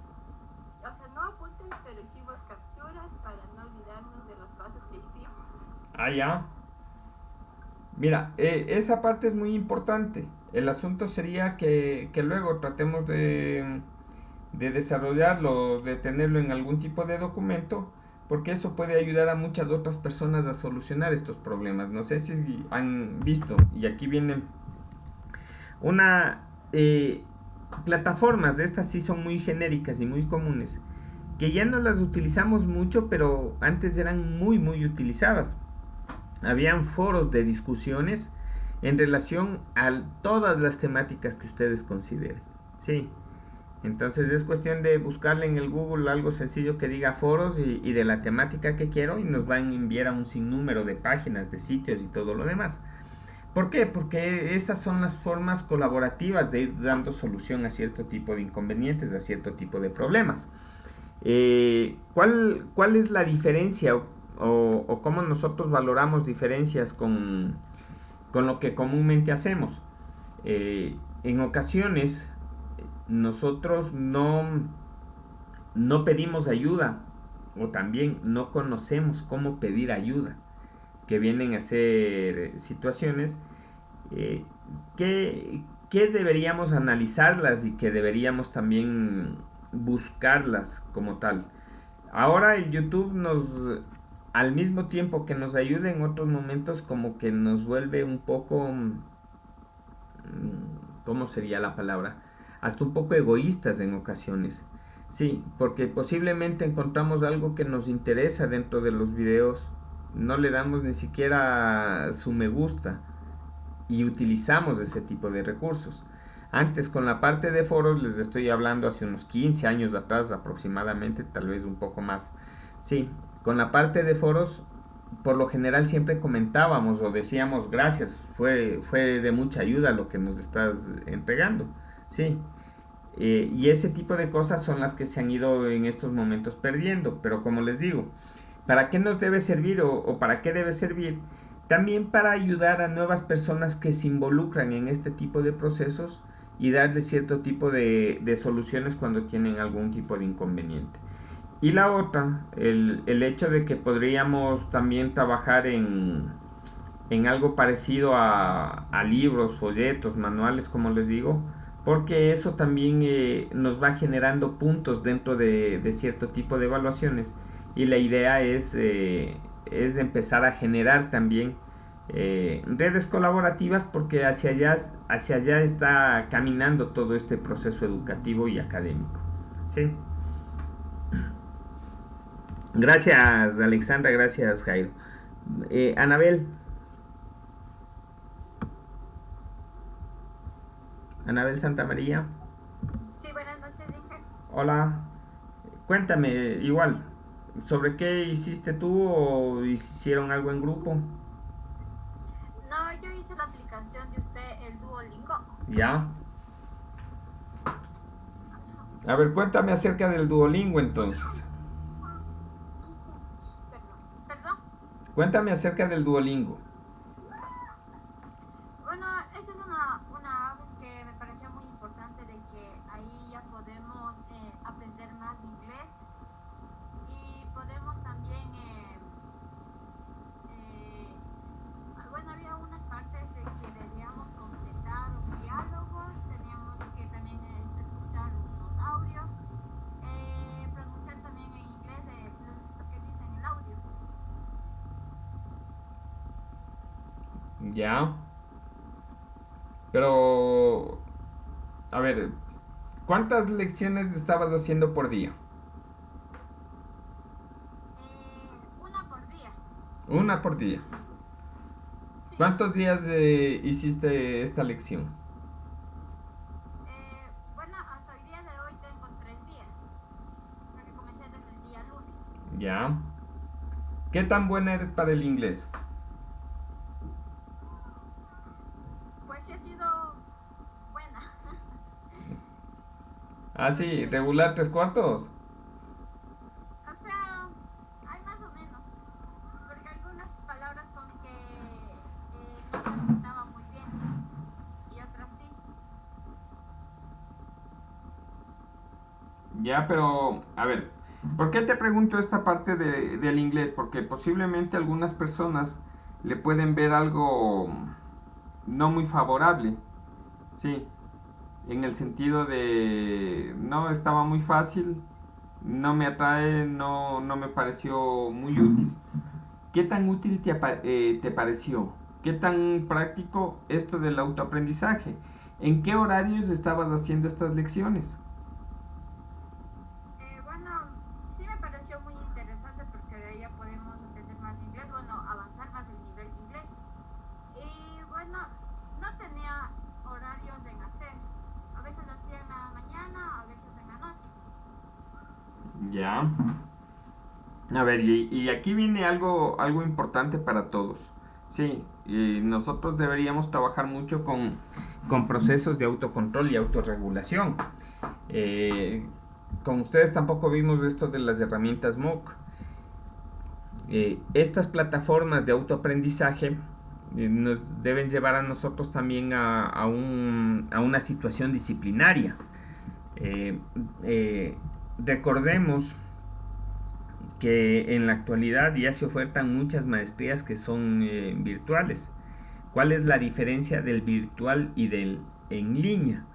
o sea, no apuntes, pero hicimos capturas para no olvidarnos de los pasos que hicimos. Ah, ya. Mira, esa parte es muy importante. El asunto sería que luego tratemos de desarrollarlo, de tenerlo en algún tipo de documento, porque eso puede ayudar a muchas otras personas a solucionar estos problemas. No sé si han visto, y aquí vienen plataformas de estas sí son muy genéricas y muy comunes, que ya no las utilizamos mucho, pero antes eran muy utilizadas. Habían foros de discusiones en relación a todas las temáticas que ustedes consideren. Sí. Entonces es cuestión de buscarle en el Google algo sencillo que diga foros y de la temática que quiero, y nos van a enviar a un sinnúmero de páginas, de sitios y todo lo demás. ¿Por qué? Porque esas son las formas colaborativas de ir dando solución a cierto tipo de inconvenientes, a cierto tipo de problemas. ¿Cuál es la diferencia o cómo nosotros valoramos diferencias con lo que comúnmente hacemos? En ocasiones nosotros no pedimos ayuda, o también no conocemos cómo pedir ayuda, que vienen a ser situaciones que deberíamos analizarlas y que deberíamos también buscarlas como tal. Ahora el YouTube al mismo tiempo que nos ayuda, en otros momentos como que nos vuelve un poco, ¿cómo sería la palabra? Hasta un poco egoístas en ocasiones. Sí, porque posiblemente encontramos algo que nos interesa dentro de los videos, no le damos ni siquiera su me gusta y utilizamos ese tipo de recursos. Antes, con la parte de foros, les estoy hablando hace unos 15 años atrás aproximadamente, tal vez un poco más. Sí, con la parte de foros, por lo general siempre comentábamos o decíamos gracias, fue de mucha ayuda lo que nos estás entregando. Sí, y ese tipo de cosas son las que se han ido en estos momentos perdiendo. Pero como les digo, ¿para qué nos debe servir o para qué debe servir? También para ayudar a nuevas personas que se involucran en este tipo de procesos y darles cierto tipo de soluciones cuando tienen algún tipo de inconveniente. Y la otra, el hecho de que podríamos también trabajar en algo parecido a libros, folletos, manuales, como les digo, porque eso también nos va generando puntos dentro de cierto tipo de evaluaciones. Y la idea es empezar a generar también redes colaborativas porque hacia allá está caminando todo este proceso educativo y académico. ¿Sí? Gracias Alexandra, gracias Jairo. Anabel. Anabel Santamaría. Sí, buenas noches, dije. Hola. Cuéntame igual, ¿sobre qué hiciste tú o hicieron algo en grupo? No, yo hice la aplicación de usted, el Duolingo. Ya. A ver, cuéntame acerca del Duolingo entonces. Perdón. Cuéntame acerca del Duolingo. Bueno, esta es una app que me pareció muy importante de que ahí ya podemos aprender más inglés y podemos también, bueno, había unas partes de que debíamos completar un diálogo, teníamos que también escuchar unos audios, pronunciar también en inglés lo que dice en el audio. Ya. Pero, a ver, ¿cuántas lecciones estabas haciendo por día? Una por día. Una por día. Sí. ¿Cuántos días hiciste esta lección? Bueno, hasta hoy día de hoy tengo 3 días, porque comencé desde el día lunes. Ya. ¿Qué tan buena eres para el inglés? Pues sí ha sido buena. Ah, sí, regular 3/4. O sea, hay más o menos, porque algunas palabras con que no presentaba muy bien y otras sí. Ya, pero, a ver, ¿por qué te pregunto esta parte del inglés? Porque posiblemente algunas personas le pueden ver algo no muy favorable, sí, en el sentido de, no, estaba muy fácil, no me atrae, no me pareció muy útil. ¿Qué tan útil te pareció? ¿Qué tan práctico esto del autoaprendizaje? ¿En qué horarios estabas haciendo estas lecciones? Bueno, sí me pareció muy interesante porque de ahí ya podemos aprender más inglés, bueno, avanzar más el nivel de inglés. Y bueno, no tenía horarios en hacer. A veces hacía en la mañana, a veces en la noche. Ya. A ver, y aquí viene algo importante para todos. Sí, y nosotros deberíamos trabajar mucho con procesos de autocontrol y autorregulación. Con ustedes tampoco vimos esto de las herramientas MOOC. Estas plataformas de autoaprendizaje nos deben llevar a nosotros también a una situación disciplinaria. Recordemos que en la actualidad ya se ofertan muchas maestrías que son virtuales. ¿Cuál es la diferencia del virtual y del en línea?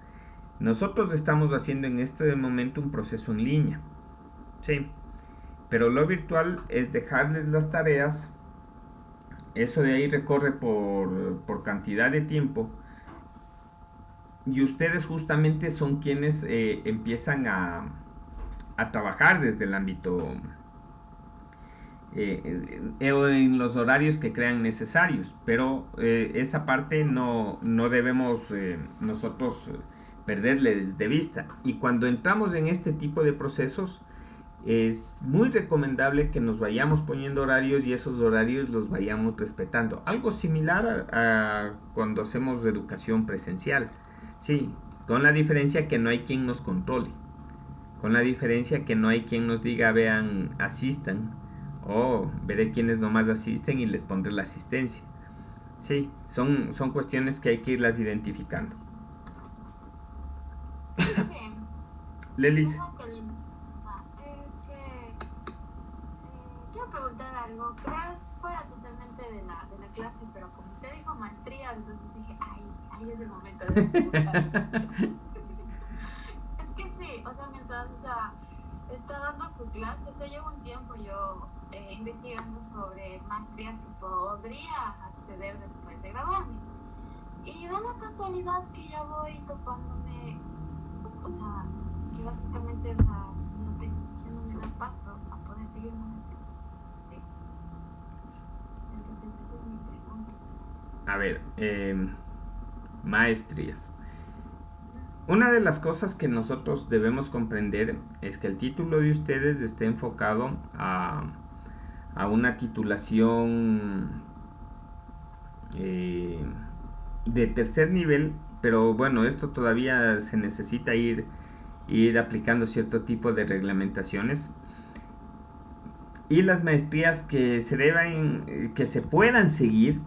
Nosotros estamos haciendo en este momento un proceso en línea, sí, pero lo virtual es dejarles las tareas, eso de ahí recorre por cantidad de tiempo y ustedes justamente son quienes empiezan a trabajar desde el ámbito en los horarios que crean necesarios, pero esa parte no debemos nosotros perderles de vista. Y cuando entramos en este tipo de procesos es muy recomendable que nos vayamos poniendo horarios y esos horarios los vayamos respetando, algo similar a cuando hacemos educación presencial, sí, con la diferencia que no hay quien nos controle, con la diferencia que no hay quien nos diga vean, asistan, o veré quienes nomás asisten y les pondré la asistencia. Sí, son cuestiones que hay que irlas identificando. Lelis. Es que algo, creo fuera totalmente de la clase, pero como usted dijo maestría, entonces dije, ay es el momento de preguntar. Es que sí, o sea, mientras, o sea, está dando su clase, o sea, llevo un tiempo yo investigando sobre maestrías que podría acceder después de graduarme. Y da la casualidad que ya voy topándome, o sea, que básicamente, o sea, no tengo, ya no me da paso a poder seguir una maestría. Sí. Entonces, esa es mi pregunta. A ver, maestrías. Una de las cosas que nosotros debemos comprender es que el título de ustedes esté enfocado a una titulación de tercer nivel, pero bueno, esto todavía se necesita ir aplicando cierto tipo de reglamentaciones. Y las maestrías que que se puedan seguir,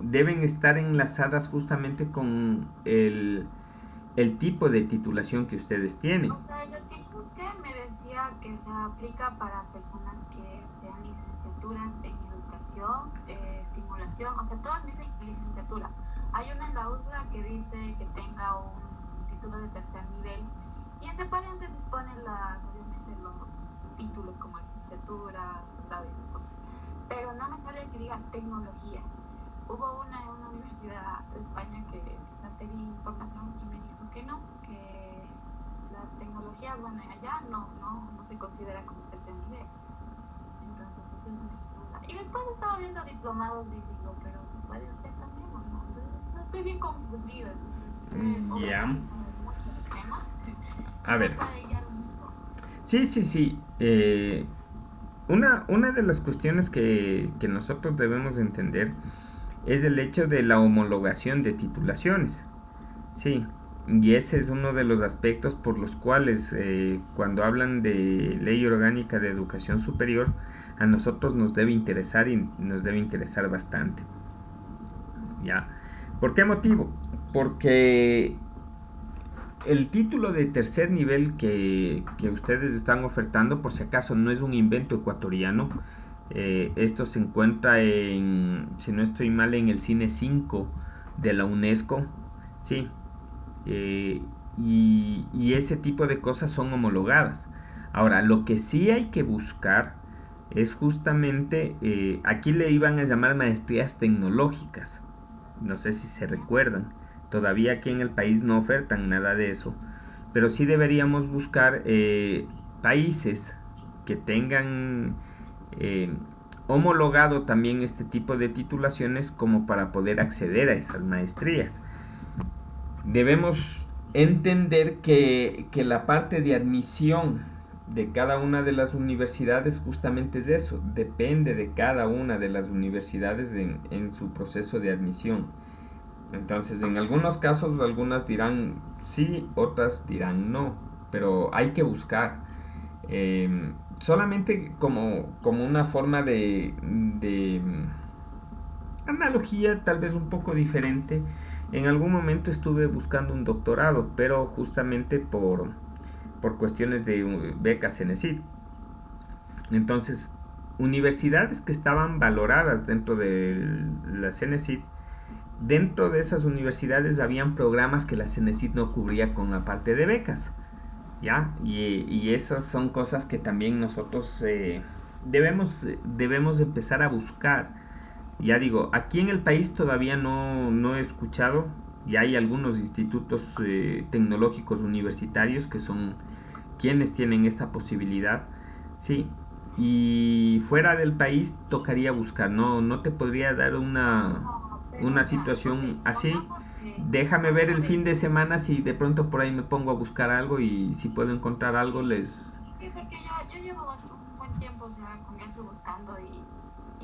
deben estar enlazadas justamente con el tipo de titulación que ustedes tienen. O sea, el artículo que me decía que se aplica para personas que sean licenciaturas en educación, estimulación, o sea, todas dicen licenciatura. Hay una en la USLA que dice que tenga un título de tercer nivel y entre paréntesis ponen obviamente los títulos como licenciatura, grado y esas cosas. Pero no me sale que diga tecnología. Hubo una en una universidad de España que la pedí información y me dijo que no, que las tecnologías, bueno, allá no se considera como tercer nivel. Entonces, eso es una duda. Y después estaba viendo diplomados y digo, pero puede ser también o no. Entonces, no estoy bien confundida. Ya. Mucho del tema. A ver. Para ella lo mismo. Sí. Una de las cuestiones que nosotros debemos entender es el hecho de la homologación de titulaciones. Sí, y ese es uno de los aspectos por los cuales cuando hablan de ley orgánica de educación superior, a nosotros nos debe interesar y nos debe interesar bastante. ¿Ya? ¿Por qué motivo? Porque el título de tercer nivel que ustedes están ofertando, por si acaso, no es un invento ecuatoriano. Esto se encuentra si no estoy mal, en el Cine 5 de la UNESCO. Sí. Y ese tipo de cosas son homologadas. Ahora, lo que sí hay que buscar es justamente, aquí le iban a llamar maestrías tecnológicas. No sé si se recuerdan. Todavía aquí en el país no ofertan nada de eso. Pero sí deberíamos buscar países que tengan homologado también este tipo de titulaciones como para poder acceder a esas maestrías. Debemos entender que la parte de admisión de cada una de las universidades justamente es eso, depende de cada una de las universidades en su proceso de admisión. Entonces, en algunos casos, algunas dirán sí, otras dirán no, pero hay que buscar. Solamente como una forma de analogía, tal vez un poco diferente. En algún momento estuve buscando un doctorado, pero justamente por cuestiones de becas CENESID. Entonces, universidades que estaban valoradas dentro de la CENESID, dentro de esas universidades habían programas que la CENESID no cubría con la parte de becas. ¿Ya? Y esas son cosas que también nosotros debemos empezar a buscar. Ya digo, aquí en el país todavía no he escuchado, ya hay algunos institutos tecnológicos universitarios que son quienes tienen esta posibilidad, sí, y fuera del país tocaría buscar, no te podría dar una situación así. Déjame ver el fin de semana si de pronto por ahí me pongo a buscar algo y si puedo encontrar algo les... Sí, porque yo llevo un buen tiempo ya con eso buscando y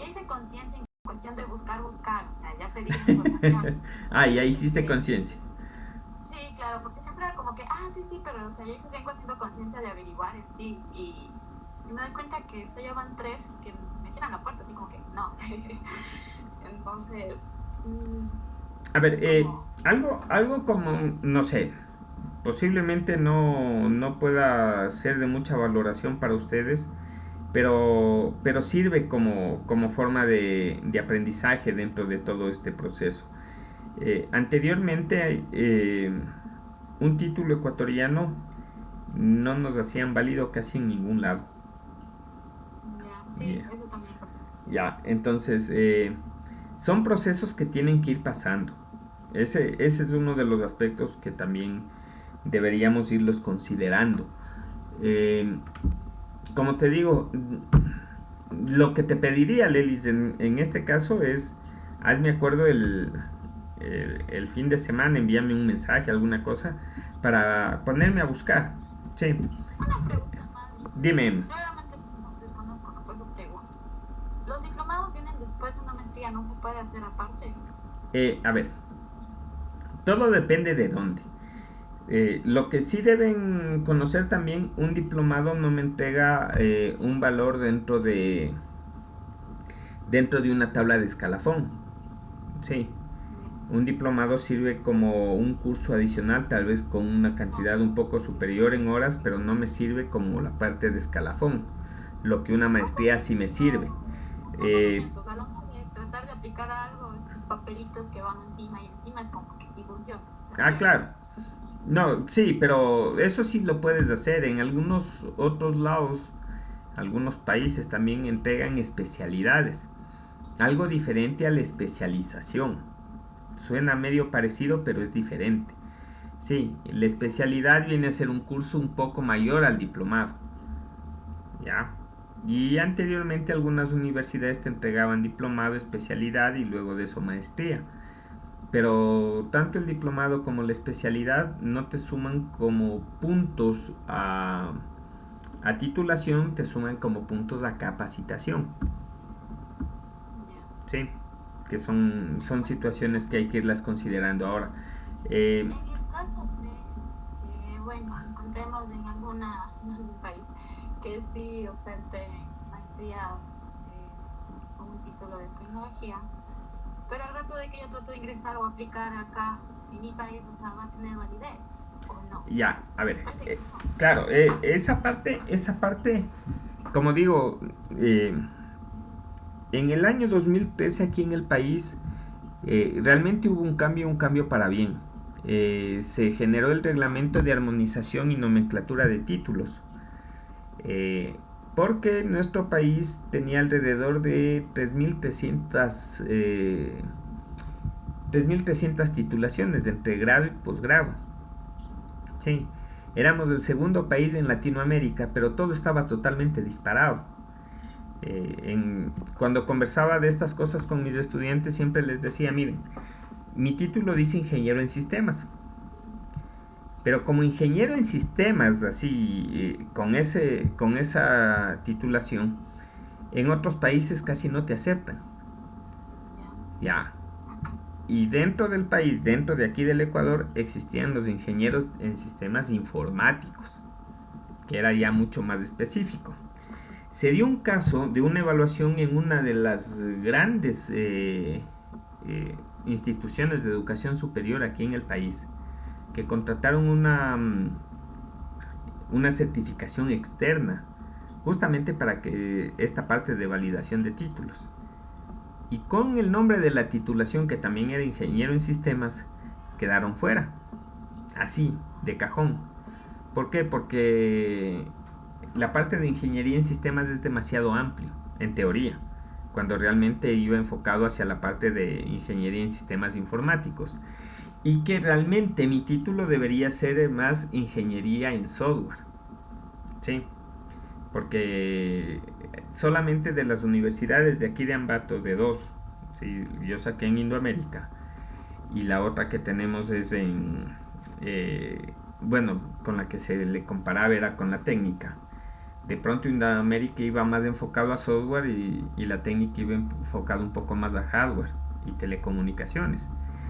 hice conciencia en cuestión de buscar, o sea, ya pedí información. Ah, ya hiciste conciencia. Sí, claro, porque siempre era como que, sí, pero o sea, ya vengo haciendo conciencia de averiguar en sí y me doy cuenta que se llevan 3 que me cierran la puerta, así como que no. Entonces... A ver, algo como, no sé, posiblemente no pueda ser de mucha valoración para ustedes, pero sirve como forma de aprendizaje dentro de todo este proceso. Anteriormente, un título ecuatoriano no nos hacían válido casi en ningún lado. Ya, sí, Yeah. eso también. Ya, entonces son procesos que tienen que ir pasando. Ese es uno de los aspectos que también deberíamos irlos considerando. Eh, Como te digo, lo que te pediría, Lelis, en este caso es, hazme acuerdo el fin de semana, envíame un mensaje, alguna cosa, para ponerme a buscar. Sí, Una pregunta más. dime. Claramente no desconozco, no por eso pregunto. ¿Los diplomados vienen después de una maestría? ¿No se puede hacer aparte? A ver, todo depende de dónde. Lo que sí deben conocer también, un diplomado no me entrega un valor dentro de una tabla de escalafón. Sí, un diplomado sirve como un curso adicional, tal vez con una cantidad un poco superior en horas, pero no me sirve como la parte de escalafón, lo que una maestría sí me sirve. Conocimientos, a la hora de tratar de aplicar algo, estos papelitos que van encima y encima es como que sí funciona. Claro. No, sí, pero eso sí lo puedes hacer. En algunos otros lados, algunos países también entregan especialidades. Algo diferente a la especialización. Suena medio parecido, pero es diferente. Sí, la especialidad viene a ser un curso un poco mayor al diplomado. ¿Ya? Y anteriormente algunas universidades te entregaban diplomado, especialidad y luego de eso maestría. Pero tanto el diplomado como la especialidad no te suman como puntos a titulación, te suman como puntos a capacitación. Ya. Sí, que son situaciones que hay que irlas considerando ahora. En el caso de que, bueno, encontremos en algún país que sí oferte maestría con un título de tecnología, pero al rato de que yo trato de ingresar o aplicar acá en mi país, o sea, va a tener validez o no. Ya, a ver, Parece que no. claro, esa parte, como digo, en el año 2013 aquí en el país realmente hubo un cambio para bien. Se generó el reglamento de armonización y nomenclatura de títulos. Porque nuestro país tenía alrededor de 3.300 titulaciones entre grado y posgrado. Sí, éramos el segundo país en Latinoamérica, pero todo estaba totalmente disparado. Cuando conversaba de estas cosas con mis estudiantes siempre les decía, miren, mi título dice ingeniero en sistemas, pero como ingeniero en sistemas, así, con esa titulación, en otros países casi no te aceptan. Ya. Y dentro del país, dentro de aquí del Ecuador, existían los ingenieros en sistemas informáticos, que era ya mucho más específico. Se dio un caso de una evaluación en una de las grandes instituciones de educación superior aquí en el país, que contrataron una certificación externa, justamente para que esta parte de validación de títulos. Y con el nombre de la titulación, que también era ingeniero en sistemas, quedaron fuera, así, de cajón. ¿Por qué? Porque la parte de ingeniería en sistemas es demasiado amplio, en teoría, cuando realmente iba enfocado hacia la parte de ingeniería en sistemas informáticos. Y que realmente mi título debería ser más ingeniería en software. ¿Sí? Porque solamente de las universidades de aquí de Ambato, de dos, ¿sí? Yo saqué en Indoamérica, y la otra que tenemos es bueno, con la que se le comparaba era con la técnica. De pronto Indoamérica iba más enfocado a software y la técnica iba enfocado un poco más a hardware y telecomunicaciones.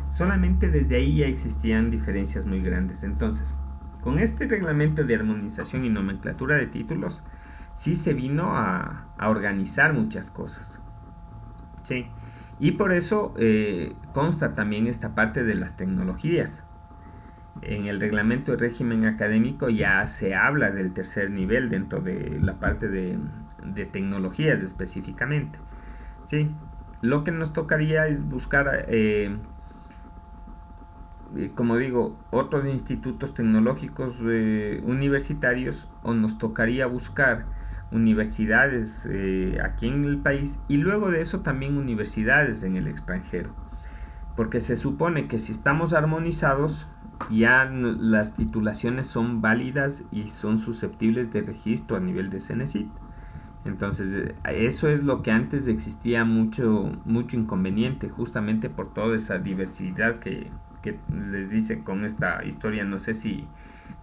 Solamente desde ahí ya existían diferencias muy grandes. Entonces, con este reglamento de armonización y nomenclatura de títulos, sí se vino a organizar muchas cosas. Sí. Y por eso consta también esta parte de las tecnologías. En el reglamento de régimen académico ya se habla del tercer nivel dentro de la parte de de tecnologías específicamente. ¿Sí? Lo que nos tocaría es buscar, como digo, otros institutos tecnológicos universitarios, o nos tocaría buscar universidades aquí en el país, y luego de eso también universidades en el extranjero, porque se supone que si estamos armonizados ya las titulaciones son válidas y son susceptibles de registro a nivel de CENESID. Entonces, eso es lo que antes existía mucho inconveniente, justamente por toda esa diversidad que les dice con esta historia, no sé si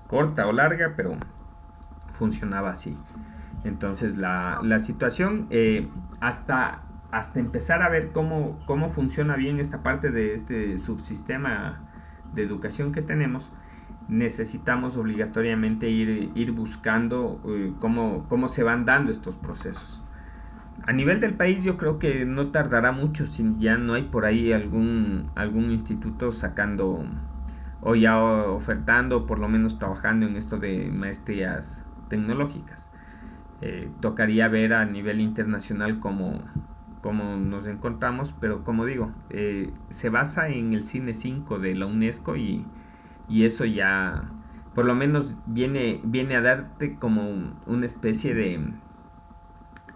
corta o larga, pero funcionaba así. Entonces, la situación, hasta empezar a ver cómo funciona bien esta parte de este subsistema de educación que tenemos, necesitamos obligatoriamente ir buscando cómo se van dando estos procesos. A nivel del país yo creo que no tardará mucho si ya no hay por ahí algún instituto sacando o ya ofertando, por lo menos trabajando en esto de maestrías tecnológicas. Tocaría ver a nivel internacional cómo nos encontramos, pero como digo, se basa en el Cine 5 de la UNESCO, y eso ya por lo menos viene a darte como una especie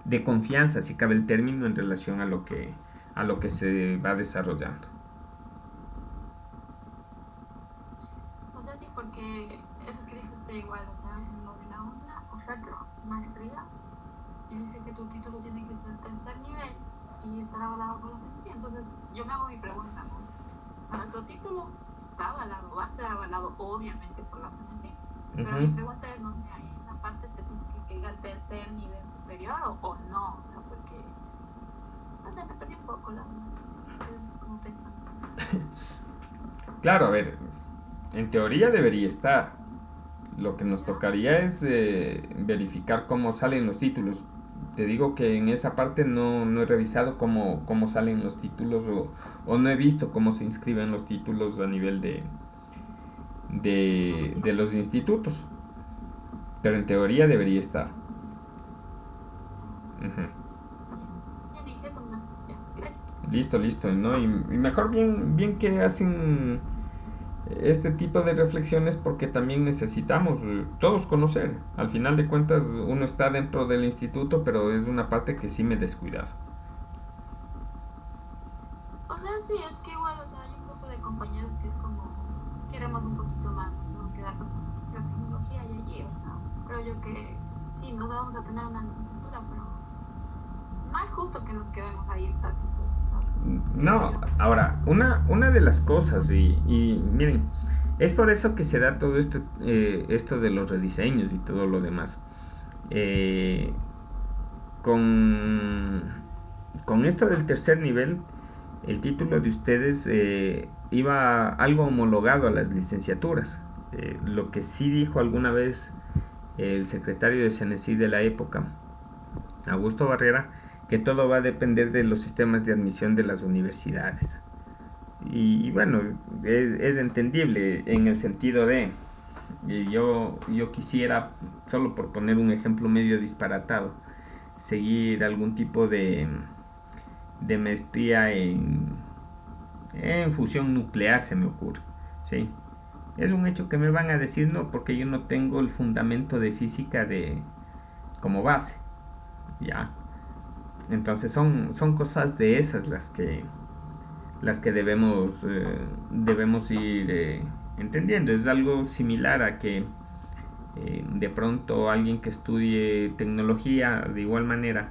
de confianza, si cabe el término, en relación a lo que se va desarrollando. O sea, sí, porque eso que dijo usted igual, o sea, en lo de la UNA oferta maestría y dice que tu título tiene que ser tercer nivel y estar avalado por la CNC. Entonces, yo me hago mi pregunta, ¿no? Nuestro título está avalado, va a ser avalado obviamente por la CNC, pero mi pregunta es, no sé, ahí esa parte específica que diga tercer nivel superior o no, o sea, porque no sé, me perdí un poco la como pensando. Claro, a ver, en teoría debería estar. Lo que nos tocaría es verificar cómo salen los títulos. Te digo que en esa parte no he revisado cómo salen los títulos, o no he visto cómo se inscriben los títulos a nivel de los institutos. Pero en teoría debería estar. Listo, ¿no? Y mejor bien que hacen este tipo de reflexiones, porque también necesitamos todos conocer. Al final de cuentas uno está dentro del instituto, pero es una parte que sí me he descuidado. O sea, sí, es que igual, o sea, hay un grupo de compañeros que es como, queremos un poquito más, no quedarnos con la tecnología y allí, o sea, creo yo que sí, nos vamos a tener una licenciatura, pero no es justo que nos quedemos ahí estáticos. No, ahora, una de las cosas, y miren, es por eso que se da todo esto de los rediseños y todo lo demás. Con esto del tercer nivel, el título de ustedes iba algo homologado a las licenciaturas. Lo que sí dijo alguna vez el secretario de CENESID de la época, Augusto Barrera, que todo va a depender de los sistemas de admisión de las universidades. Y bueno, es entendible en el sentido de, yo quisiera, solo por poner un ejemplo medio disparatado, seguir algún tipo de maestría en fusión nuclear, se me ocurre, ¿sí? Es un hecho que me van a decir no, porque yo no tengo el fundamento de física como base, ¿ya? Entonces son cosas de esas las que debemos ir entendiendo. Es algo similar a que de pronto alguien que estudie tecnología de igual manera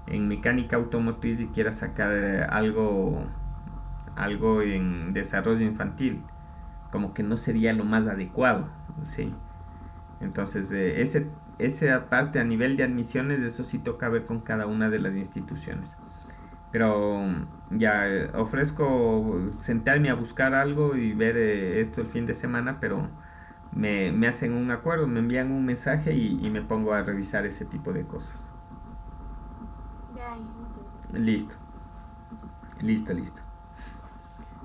en mecánica automotriz y quiera sacar algo en desarrollo infantil, como que no sería lo más adecuado, ¿sí? Entonces esa parte a nivel de admisiones, eso sí toca ver con cada una de las instituciones. Pero ya ofrezco sentarme a buscar algo y ver esto el fin de semana, pero me hacen un acuerdo, me envían un mensaje y me pongo a revisar ese tipo de cosas. Listo.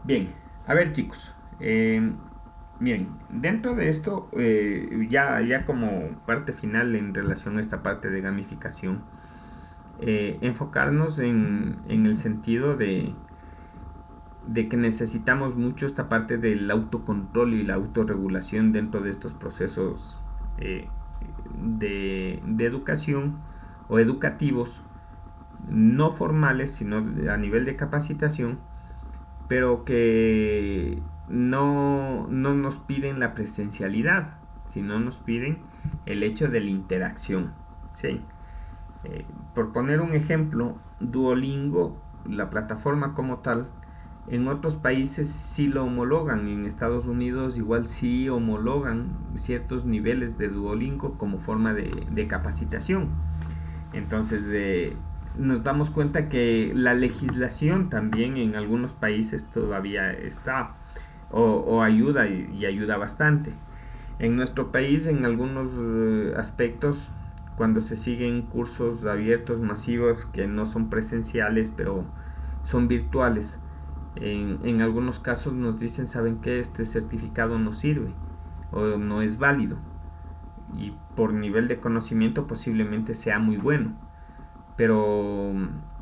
Bien, a ver chicos, miren, dentro de esto, ya como parte final en relación a esta parte de gamificación, enfocarnos en el sentido de que necesitamos mucho esta parte del autocontrol y la autorregulación dentro de estos procesos de educación o educativos, no formales, sino a nivel de capacitación, pero que no nos piden la presencialidad, sino nos piden el hecho de la interacción, ¿sí? Por poner un ejemplo, Duolingo, la plataforma como tal, en otros países sí lo homologan, en Estados Unidos igual sí homologan ciertos niveles de Duolingo como forma de capacitación. Entonces nos damos cuenta que la legislación también en algunos países todavía está o ayuda y ayuda bastante. En nuestro país en algunos aspectos, cuando se siguen cursos abiertos masivos que no son presenciales pero son virtuales, en algunos casos nos dicen, ¿saben qué? Este certificado no sirve o no es válido, y por nivel de conocimiento posiblemente sea muy bueno, pero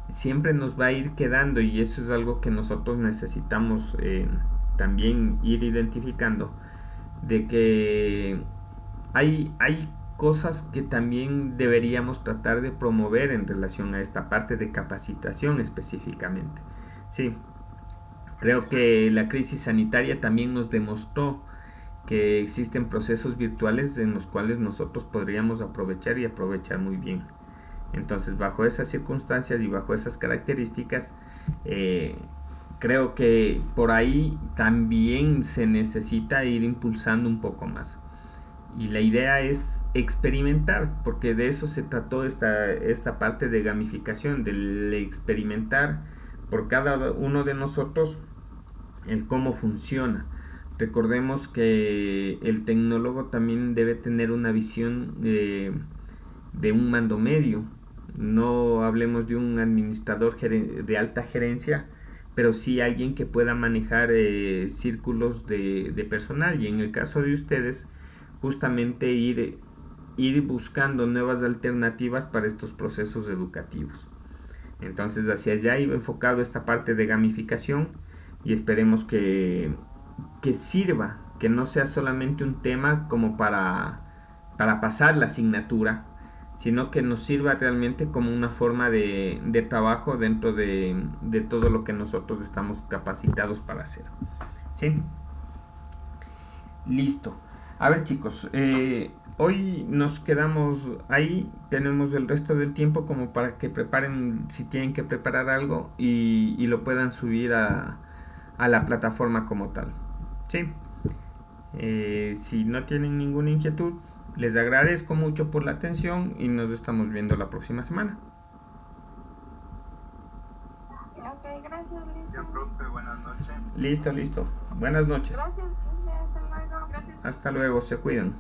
siempre nos va a ir quedando, y eso es algo que nosotros necesitamos también ir identificando, de que hay cosas que también deberíamos tratar de promover en relación a esta parte de capacitación específicamente. Sí, creo que la crisis sanitaria también nos demostró que existen procesos virtuales en los cuales nosotros podríamos aprovechar y aprovechar muy bien. Entonces, bajo esas circunstancias y bajo esas características, creo que por ahí también se necesita ir impulsando un poco más. Y la idea es experimentar, porque de eso se trató esta parte de gamificación, del experimentar por cada uno de nosotros el cómo funciona. Recordemos que el tecnólogo también debe tener una visión de un mando medio. No hablemos de un administrador de alta gerencia, pero sí alguien que pueda manejar círculos de personal, y en el caso de ustedes justamente ir buscando nuevas alternativas para estos procesos educativos. Entonces hacia allá iba enfocado esta parte de gamificación, y esperemos que sirva, que no sea solamente un tema como para pasar la asignatura, sino que nos sirva realmente como una forma de trabajo dentro de todo lo que nosotros estamos capacitados para hacer. ¿Sí? Listo. A ver, chicos, hoy nos quedamos ahí, tenemos el resto del tiempo como para que preparen, si tienen que preparar algo, y lo puedan subir a la plataforma como tal. ¿Sí? Si no tienen ninguna inquietud, les agradezco mucho por la atención y nos estamos viendo la próxima semana. Ok, gracias, Luis. Ya, profe, buenas noches. Listo. Buenas noches. Gracias, Luis. Hasta luego. Gracias. Hasta luego, se cuidan.